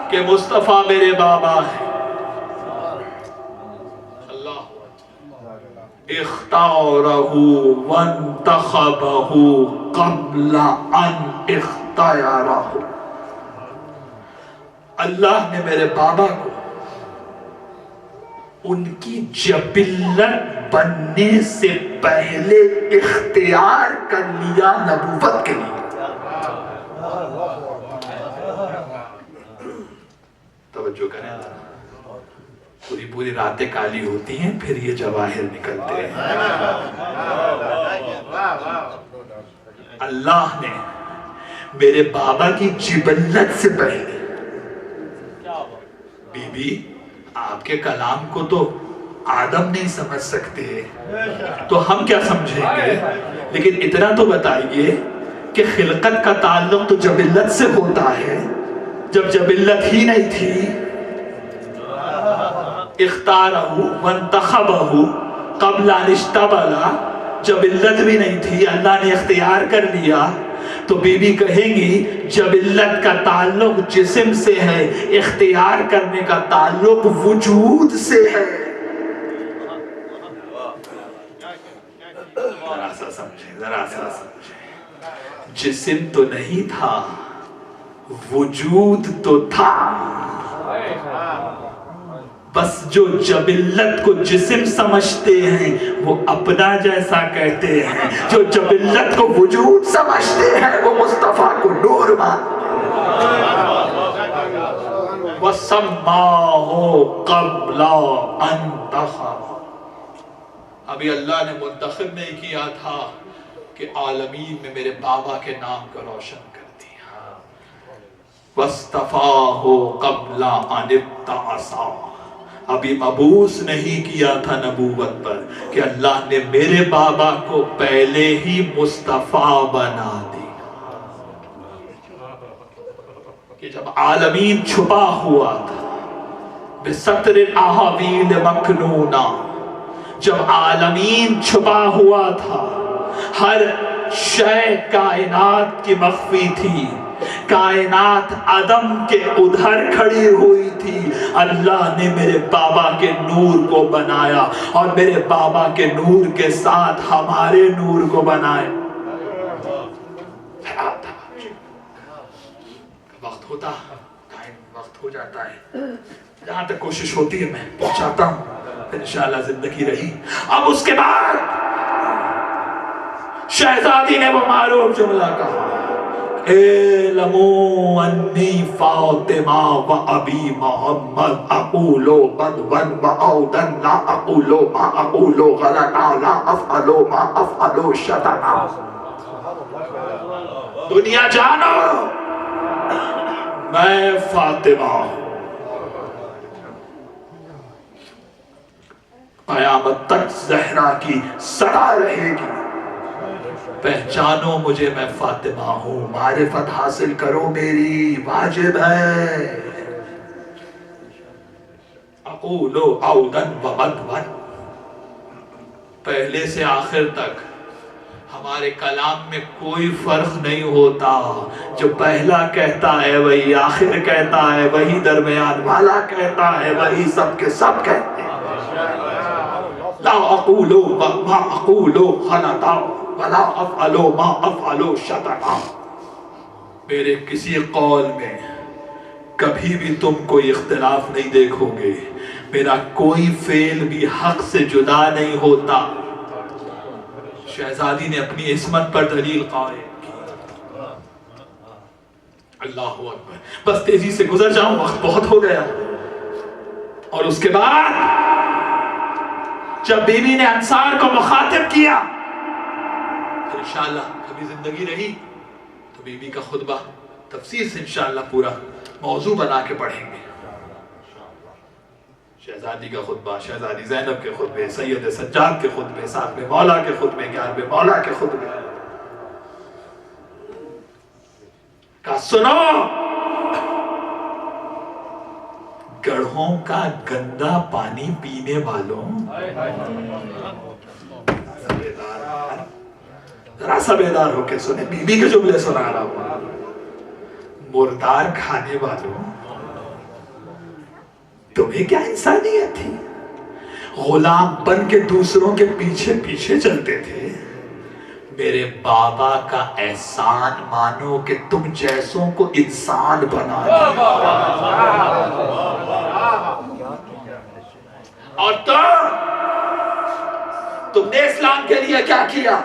کہ مصطفیٰ میرے بابا ہے. اختارہ وانتخبہ قبل ان اختیارہ. اللہ نے میرے بابا کو ان کی جبلت بننے سے پہلے اختیار کر لیا نبوت کے لیے. توجہ کریں, پوری راتیں کالی ہوتی ہیں پھر یہ جواہر نکلتے ہیں. اللہ نے میرے بابا کی جبلت سے پہلے, بی بی آپ کے کلام کو تو آدم نہیں سمجھ سکتے تو ہم کیا سمجھیں گے, لیکن اتنا تو بتائیے کہ خلقت کا تعلق تو جبلت سے ہوتا ہے جب جبلت ہی نہیں تھی. اختارہ وانتخبہ قبل ان اشتبلا, جبلت بھی نہیں تھی اللہ نے اختیار کر لیا. تو بی بی کہیں گی جبلت کا تعلق جسم سے ہے, اختیار کرنے کا تعلق وجود سے ہے. ذرا سا سمجھیں, جسم تو نہیں تھا وجود تو تھا. بس جو جبلت کو جسم سمجھتے ہیں وہ اپنا جیسا کہتے ہیں, جو جبلت کو وجود سمجھتے ہیں وہ مصطفیٰ کو نور مانتے ہیں. وَسَمَّاهُ قَبْلَ أَن تَخَبَ. ابھی اللہ نے منتخب نہیں کیا تھا کہ عالمین میں میرے بابا کے نام کو روشن کر دیا. وَاسْتَفَاهُ قَبْلَ أَنِ ابْتَعَثَ. ابھی مبعوث نہیں کیا تھا نبوت پر کہ اللہ نے میرے بابا کو پہلے ہی مصطفیٰ بنا دیا. کہ جب عالمین چھپا ہوا تھا بستر الاحاویل مکنونا, جب عالمین چھپا ہوا تھا, ہر شے کائنات کی مخفی تھی, کائنات عدم کے ادھر کھڑی ہوئی تھی, اللہ نے میرے بابا کے نور کو بنایا اور میرے بابا کے نور کے ساتھ ہمارے نور کو بنایا. وقت ہوتا وقت ہو جاتا ہے, جہاں تک کوشش ہوتی ہے میں پہنچاتا ہوں, انشاءاللہ زندگی رہی. اب اس کے بعد شہزادی نے وہ معروف جملہ کہا, اعلموا انی فاطمہ و ابی محمد اقول بدوا و عودا لا اقول ما اقول غلطا لا افعل ما افعل شططا. دنیا جانو میں فاطمہ ہوں, قیامت تک زہرا کی صدا رہے گی. پہچانو مجھے میں فاطمہ ہوں, معرفت حاصل کرو میری واجب ہے. اقولو عودن و بدون, پہلے سے آخر تک ہمارے کلام میں کوئی فرق نہیں ہوتا. جو پہلا کہتا ہے وہی آخر کہتا ہے, وہی درمیان والا کہتا ہے, وہی سب کے سب کہتے ہیں. لا اقولو ما اقولو غلطا ولا افعلو ما افعلو شططا. میرے کسی قول میں کبھی بھی تم کوئی اختلاف نہیں دیکھو گے, میرا کوئی فعل بھی حق سے جدا نہیں ہوتا. شہزادی نے اپنی عصمت پر دلیل قائم کی. اللہ اکبر. بس تیزی سے گزر جاؤں, وقت بہت ہو گیا. اور اس کے بعد جب بیوی نے انصار کو مخاطب کیا, پھر انشاءاللہ کبھی زندگی رہی تو بیوی کا خطبہ تفصیل سے انشاءاللہ پورا موضوع بنا کے پڑھیں گے. شہزادی کا خطبہ, شہزادی زینب کے خطبے, سید سجاد کے خطبے, ساتھ میں مولا کے خطبے, 11ویں مولا کے خطبے. کہا سنو, گڑھوں کا گندا پانی پینے والوں, ذرا سا بیدار ہو کے سنے، بی بی کے جملے سنا رہا ہوں. مردار کھانے والوں، تمہیں کیا انسانیت تھی؟ غلام بن کے دوسروں کے پیچھے پیچھے چلتے تھے. میرے بابا کا احسان مانو کہ تم جیسوں کو انسان بنا دیا. اور تم نے اسلام کے لیے کیا کیا؟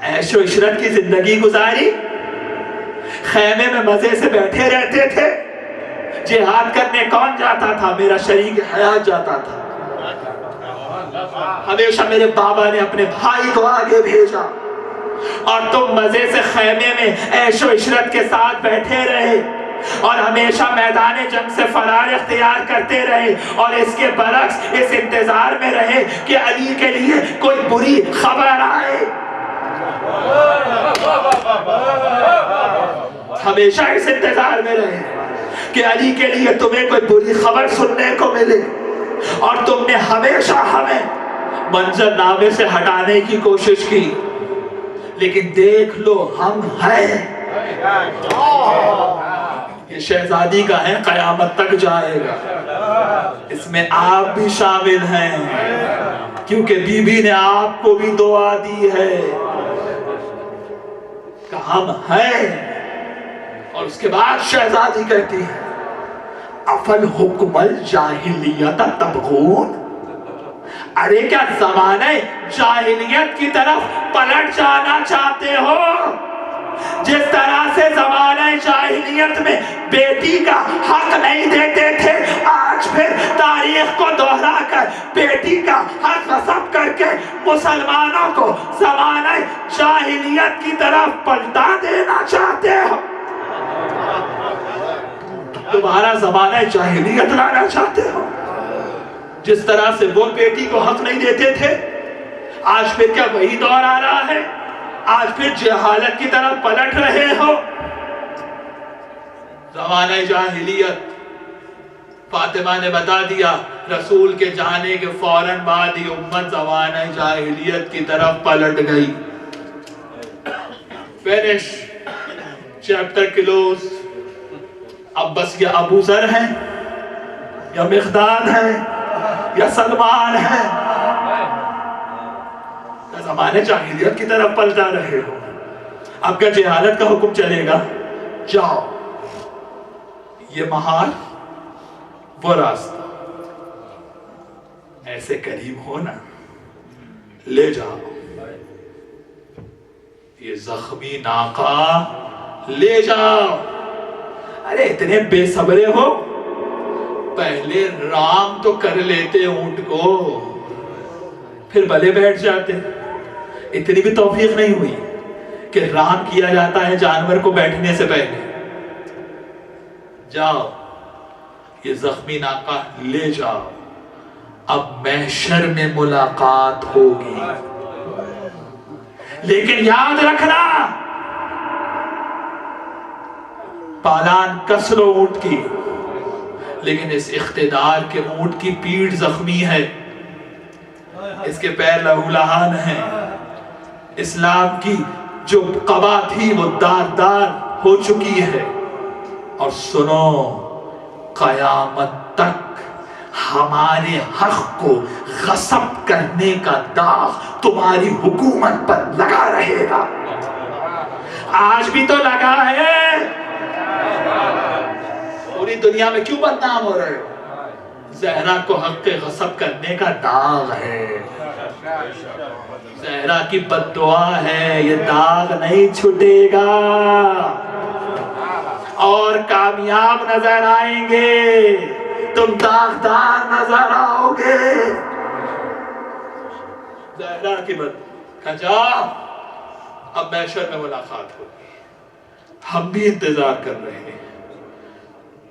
عیش و عشرت کی زندگی گزاری، خیمے میں مزے سے بیٹھے رہتے تھے. جہاد کرنے کون جاتا تھا؟ میرا شریک حیات جاتا تھا. ہمیشہ میرے بابا نے اپنے بھائی کو آگے بھیجا، اور تم مزے سے خیمے میں عیش و عشرت کے ساتھ بیٹھے رہے اور ہمیشہ میدان جنگ سے فرار اختیار کرتے رہے، اور اس کے برعکس اس انتظار میں رہے کہ علی کے لیے کوئی بری خبر آئے. ہمیشہ اس انتظار میں رہے کہ علی کے لیے تمہیں کوئی بری خبر سننے کو ملے، اور تم نے ہمیشہ ہمیں منظر نامے سے ہٹانے کی کوشش کی. لیکن دیکھ لو ہم ہیں، یہ شہزادی کا ہے، قیامت تک جائے گا. اس میں آپ بھی شامل ہیں، کیونکہ بی بی نے آپ کو بھی دعا دی ہے کہ ہم ہیں. اور اس کے بعد شہزادی کہتی ہے افل حکم الجاہلیت تبغون، ارے کیا زمانہ جاہلیت کی طرف پلٹ جانا چاہتے ہو؟ جس طرح سے زمانہ جاہلیت میں بیٹی کا حق نہیں دیتے تھے، آج پھر تاریخ کو دوہرا کر بیٹی کا حق غصب کر کے مسلمانوں کو زمانہ جاہلیت کی طرف پلٹا دینا چاہتے ہو. دوبارہ زمانہ جاہلیت لانا چاہتے ہو. جس طرح سے وہ بیٹی کو حق نہیں دیتے تھے، آج پھر کیا وہی دور آ رہا ہے؟ آج پھر جہالت کی طرف پلٹ رہے ہو؟ زمانہ جاہلیت، فاطمہ نے بتا دیا، رسول کے جانے کے فوراً بعد ہی امت زمانہ جاہلیت کی طرف پلٹ گئی. Finish, chapter close. اب بس یہ ابو ذر ہیں یا مقداد ہیں یا سلمان ہیں، زمانے جاہلیت کی طرف پلٹا رہے ہو. اب کیا جہالت کا حکم چلے گا؟ جاؤ، یہ مہار وہ راستہ، ایسے قریب ہو نا، لے جاؤ یہ زخمی ناقہ، لے جاؤ. ارے اتنے بے صبرے ہو، پہلے رام تو کر لیتے اونٹ کو، پھر بلے بیٹھ جاتے. اتنی بھی توفیق نہیں ہوئی کہ رام کیا جاتا ہے جانور کو بیٹھنے سے پہلے. جاؤ یہ زخمی ناقہ لے جاؤ، اب محشر میں ملاقات ہوگی. لیکن یاد رکھنا، پالان کس لو اونٹ کی، لیکن اس اقتدار کے اونٹ کی پیٹھ زخمی ہے، اس کے پیر لہو لہان ہیں. اسلام کی جو قبا تھی وہ دار دار ہو چکی ہے. اور سنو، قیامت تک ہمارے حق کو غصب کرنے کا داغ تمہاری حکومت پر لگا رہے گا. آج بھی تو لگا ہے. پوری دنیا میں کیوں بدنام ہو رہے ہو؟ زہرا کو حق غصب کرنے کا داغ ہے. زہرا کی بد دعا ہے، یہ داغ نہیں چھٹے گا اور کامیاب نظر آئیں گے، تم داغدار نظر آؤ گے. زہرا کی بد کھجا، اب محشر میں ملاقات ہوگی. ہم بھی انتظار کر رہے ہیں،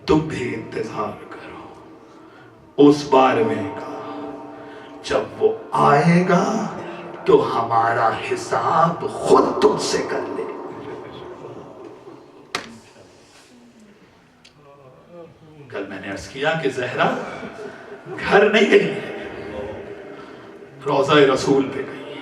تم بھی انتظار کرو اس بار میں کا. جب وہ آئے گا تو ہمارا حساب خود تم سے کر لے. کل میں نے عرض کیا کہ زہرا گھر نہیں گئی، روضہ رسول پہ گئی.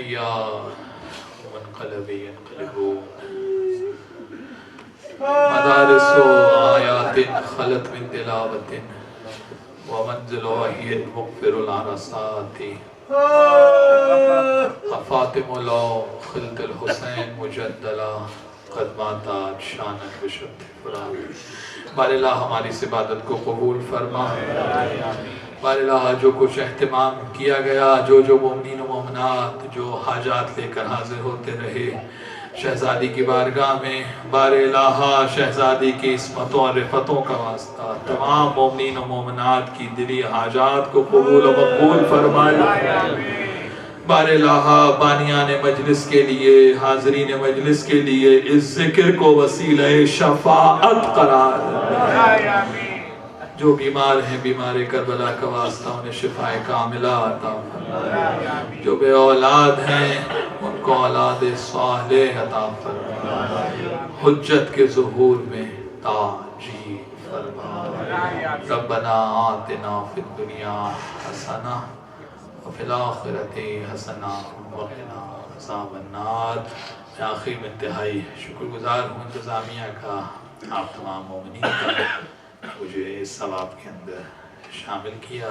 أيام منقلب ينقلبون مدارس آيات خلت من تلاوة ومنزل وحي مغفر العرصات فاطم لو خلت الحسين مجدلا قد ماتت شانا بشرط فرات. بار اللہ ہماری اس عبادت کو قبول فرما. بار اللہ جو کچھ اہتمام کیا گیا، جو مومنین و مومنات جو حاجات لے کر حاضر ہوتے رہے شہزادی کی بارگاہ میں، بار الہ شہزادی کی عصمتوں اور رفتوں کا واسطہ تمام مومنین و مومنات کی دلی حاجات کو قبول و مقبول فرمائے. بار الہ بانیان مجلس کے لیے، حاضرین مجلس کے لیے اس ذکر کو وسیلہ شفاعت قرار دے. جو بیمار ہیں بیمار کربلا کا واسطہ انہیں شفاء کاملہ عطا فرما. جو بے اولاد ہیں ان کو اولاد صالح عطا فرما. حجت کے ظہور میں تاجیل فرما. ربنا آتنا فی الدنیا حسنہ وفی الآخرۃ حسنہ وقنا عذاب النار. میں آخر میں انتہائی شکر گزار ہوں انتظامیہ کا، آپ تمام مومنین کا، مجھے اس ثواب کے اندر شامل کیا.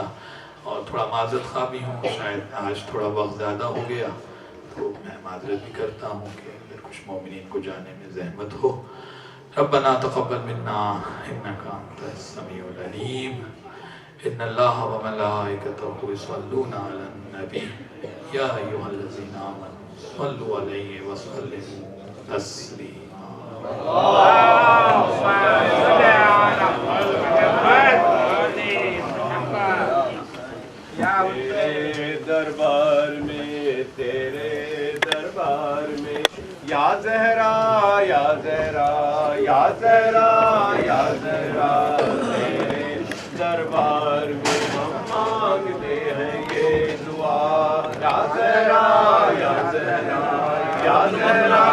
اور تھوڑا معذرت خواہ بھی ہوں، شاید آج تھوڑا وقت زیادہ ہو گیا تو میں معذرت بھی کرتا ہوں کہ اگر کچھ مومنین کو جانے میں زحمت ہو. ربنا تقبل منا انک انت السمیع العلیم. ان اللہ وملائکتہ یصلون علی النبی یا ایھا الذین آمنوا صلوا علیہ وسلموا تسلیما. تیرے دربار میں، تیرے دربار میں یا زہرا یا زہرا یا زہرا یا زہرا، تیرے دربار میں ہم مانگتے ہیں یہ دعا. یا زہرا یا زہرا یا زہرا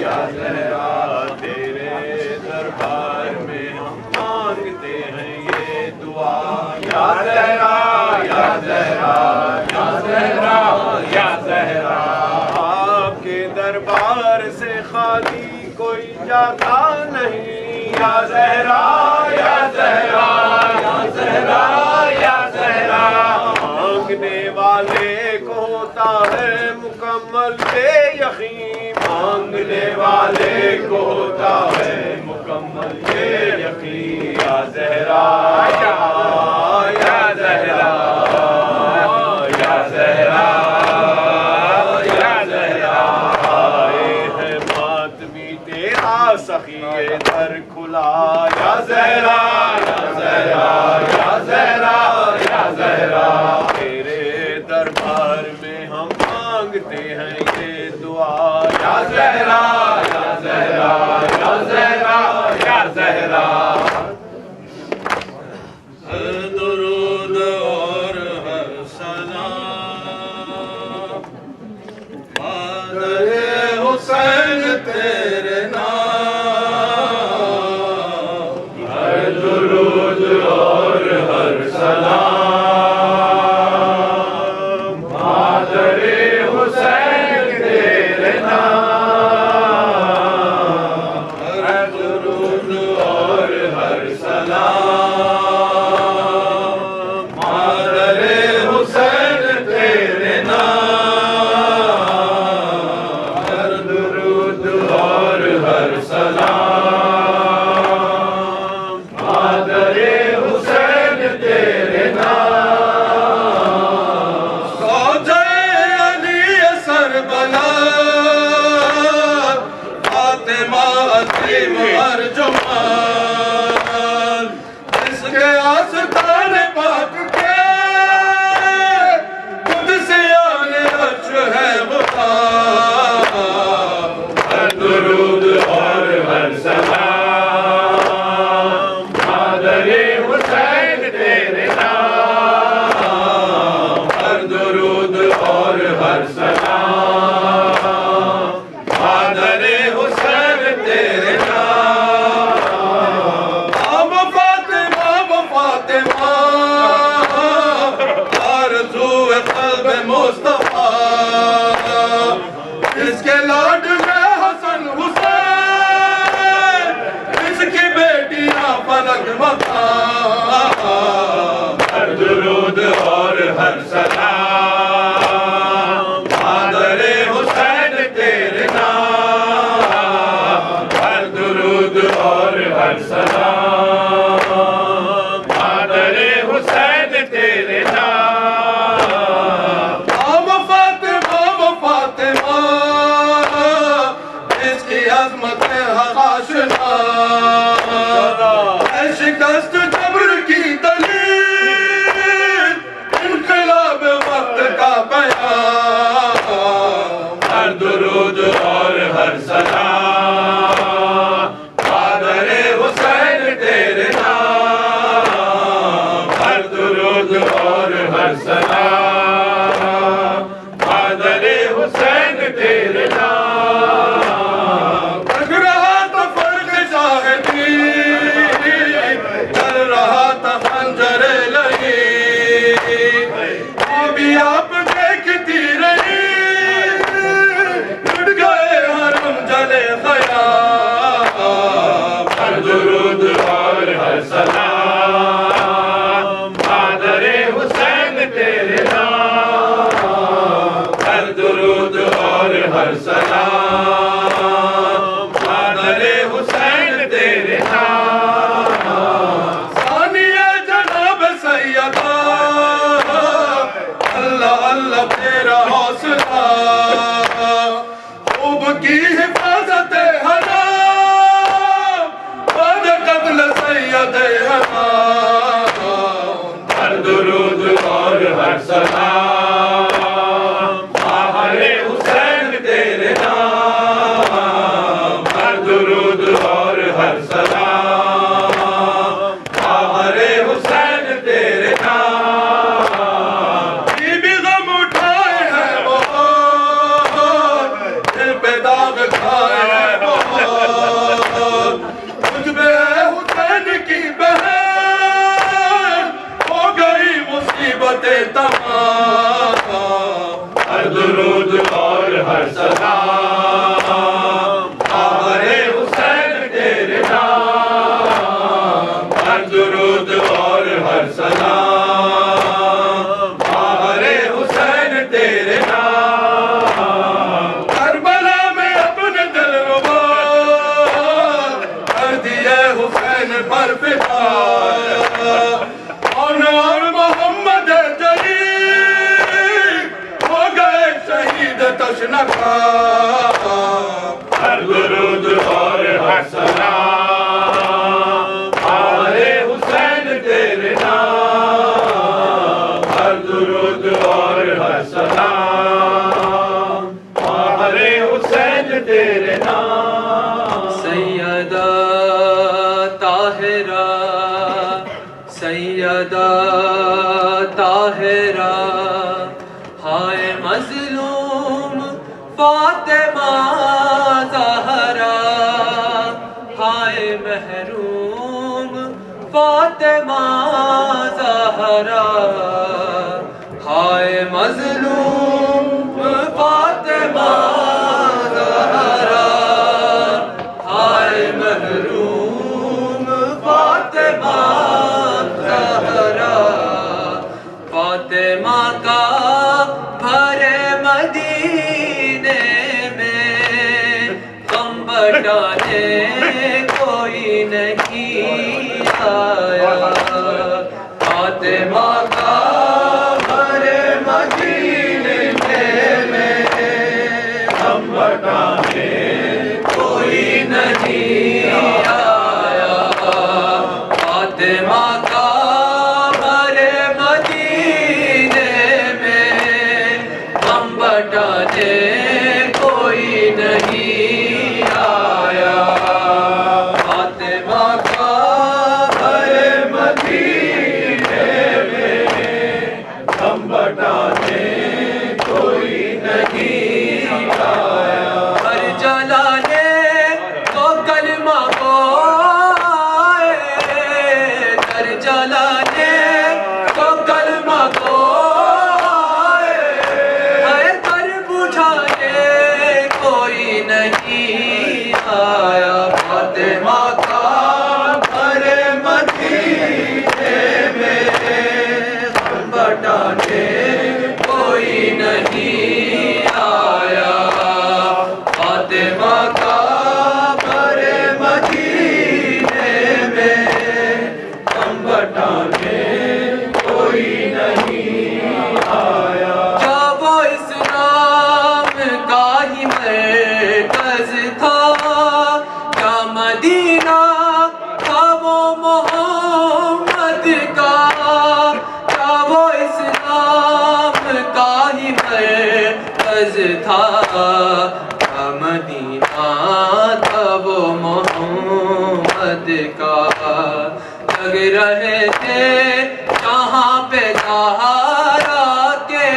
یا زہرا، تیرے دربار میں ہم مانگتے ہیں یہ دعا. یا زہرا یا زہرا یا زہرا یا زہرا، آپ کے دربار سے خالی کوئی جاتا نہیں. یا زہرا یا زہرا یا زہرا یا زہرا، مانگنے والے کو ہوتا ہے مکمل بے یقین. مانگنے والے کو ہوتا ہے مکمل بے یقین. یا زہرا یا زہرا یا زہرا یا زہرا، آئے ہے ماتمی تیرا سخی در کھلا. یا زہرا یا زہرا یا زہرا یا زہرا، تیرے دربار میں ہم مانگتے ہیں یہ دعا. یا زہرا یا زہرا یا زہرا یا زہرا، درود اور ہر سلام مادر حسین تیرے نام. ہر درود اور ہر سلام مادر حسین تیرے نام. ہر درود اور ہر سلام دست جبر کی دلیل انقلاب وقت کا پیام ہر درود اور ہر سلام مادر حسین تیرے نام ہر درود اور ہر سلام مادر حسین تیرے نام لگ رہا تھا فرق شاہدی چل رہا تھا خنجر لہی ابھی آپ دیکھتی رہی اٹھ گئے حرم جلے خیام ہر درود اور ہر سلام مادر حسین تیرے نام ہر درود اور ہر سلام مادر حسین تیرے نام ثانیہ جناب سیدہ اللہ اللہ تیرا حوصلہ خوب کی حفاظت حرام بعد قتل سید حرام ہر درود اور ہر سلام ماہر حسین تیرے نام ہر درود اور ہر سلام ماہر حسین تیرے نام بی بی غم اٹھائے ہیں بہت دل پہ داغ کھائے ہیں بہت مجھ پہ ہے حسین کی بہن ہو گئی مصیبتیں تمام ہر درود اور ہر سلام ماہر حسین تیرے نام ہر درود اور ہر سلام ماہر حسین تیرے نام کربلا میں اپنے دل ربا کر دیے حسین پر فدا اور محمد جلیل ہو گئے شہید تشنکا ہر درود اور ہر سلام ماہر حسین تیرے نام ہر درود اور ہر سلام ماہر حسین تیرے نام سیدہ طاہرہ سیدہ طاہرہ ہائے مظلوم فاطمہ زہرا ہائے محروم فاطمہ زہرا ہائے مظلوم فاطمہ زہرا ہائے محروم فاطمہ زہرا فاطمہ کا بھرے مدینے میں غم بٹانے کوئی نہیں آیا فاطمہ کا بھرے مدینے میں غم بٹانے کوئی نہیں آیا فاطمہ کا بھرے مدینے میں غم بٹانے کوئی نہیں آیا فاطمہ کا بھرے لگ رہے تھے جہاں پہ زہرا کے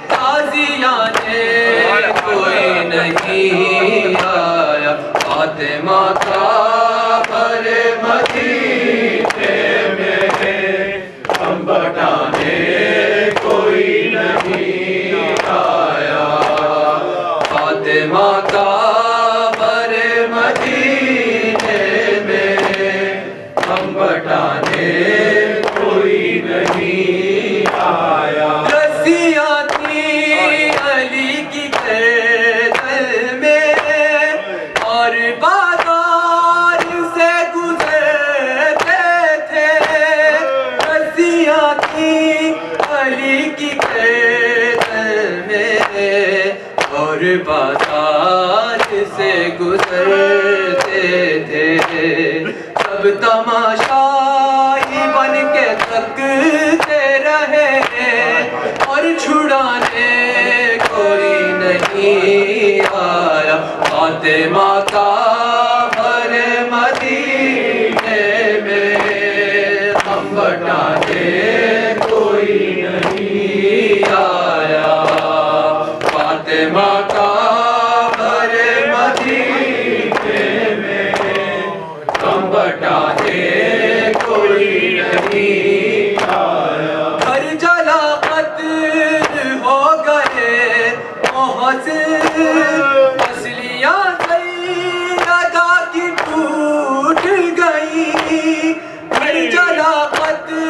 تازیانے کوئی نہیں آیا فاطمہ کا گھر مدینے میں ہم بٹانے کوئی نہیں آیا فاطمہ کا گھر مدینے میں ہم بٹانے کوئی نہیں آیا رسیاں تھیں علی کی گردن میں اور بازار سے گزرتے تھے رسیاں تھیں علی کی گردن میں اور بازار سے گزرتے تھے سب تماشائی بن کے تھکتے رہے اور چھڑانے کوئی نہیں آیا فاطمہ کا گھر مدینے میں ہم بٹانے کوئی نہیں آیا فاطمہ کا گھر مدینے میں ہم بٹانے کوئی نہیں آیا گھر جلا قتل ہو گئے محسن اصلیاں سیدہ کی ٹوٹ گئی گھر جلا قتل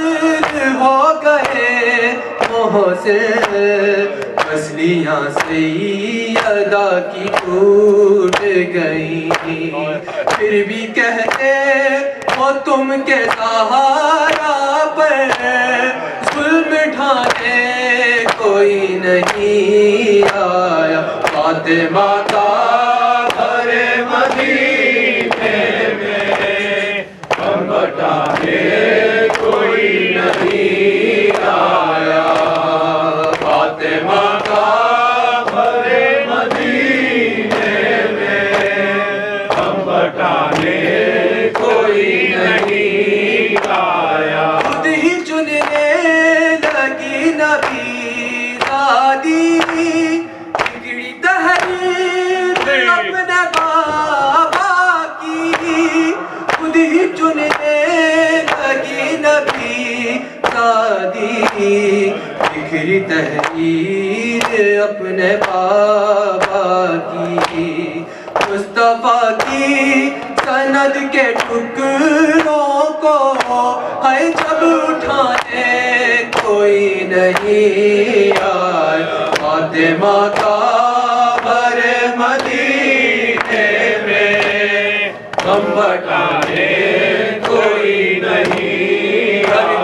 ہو گئے محسن اصلیاں سیدہ کی ٹوٹ گئی پھر بھی کہتے ہو تم کے زہرا پر ظلم ڈھانے کوئی نہیں آیا فاطمہ کا گھر مدینے میں ہم بٹانے کوئی نہیں آیا فاطمہ کا گھر مدینے میں ہم بٹانے کوئی نہیں آیا خود ہی چننے لگی نبی زادی بگڑی تحریر اپنے بابا کی خود ہی چننے لگی نبی زادی بگڑی تحریر اپنے بابا کی مصطفیٰ کی سند کے ٹکڑوں کو ہے جب اٹھانے کوئی نہیں آیا فاطمہ کا گھر مدینے میں ہم بٹانے کوئی نہیں آیا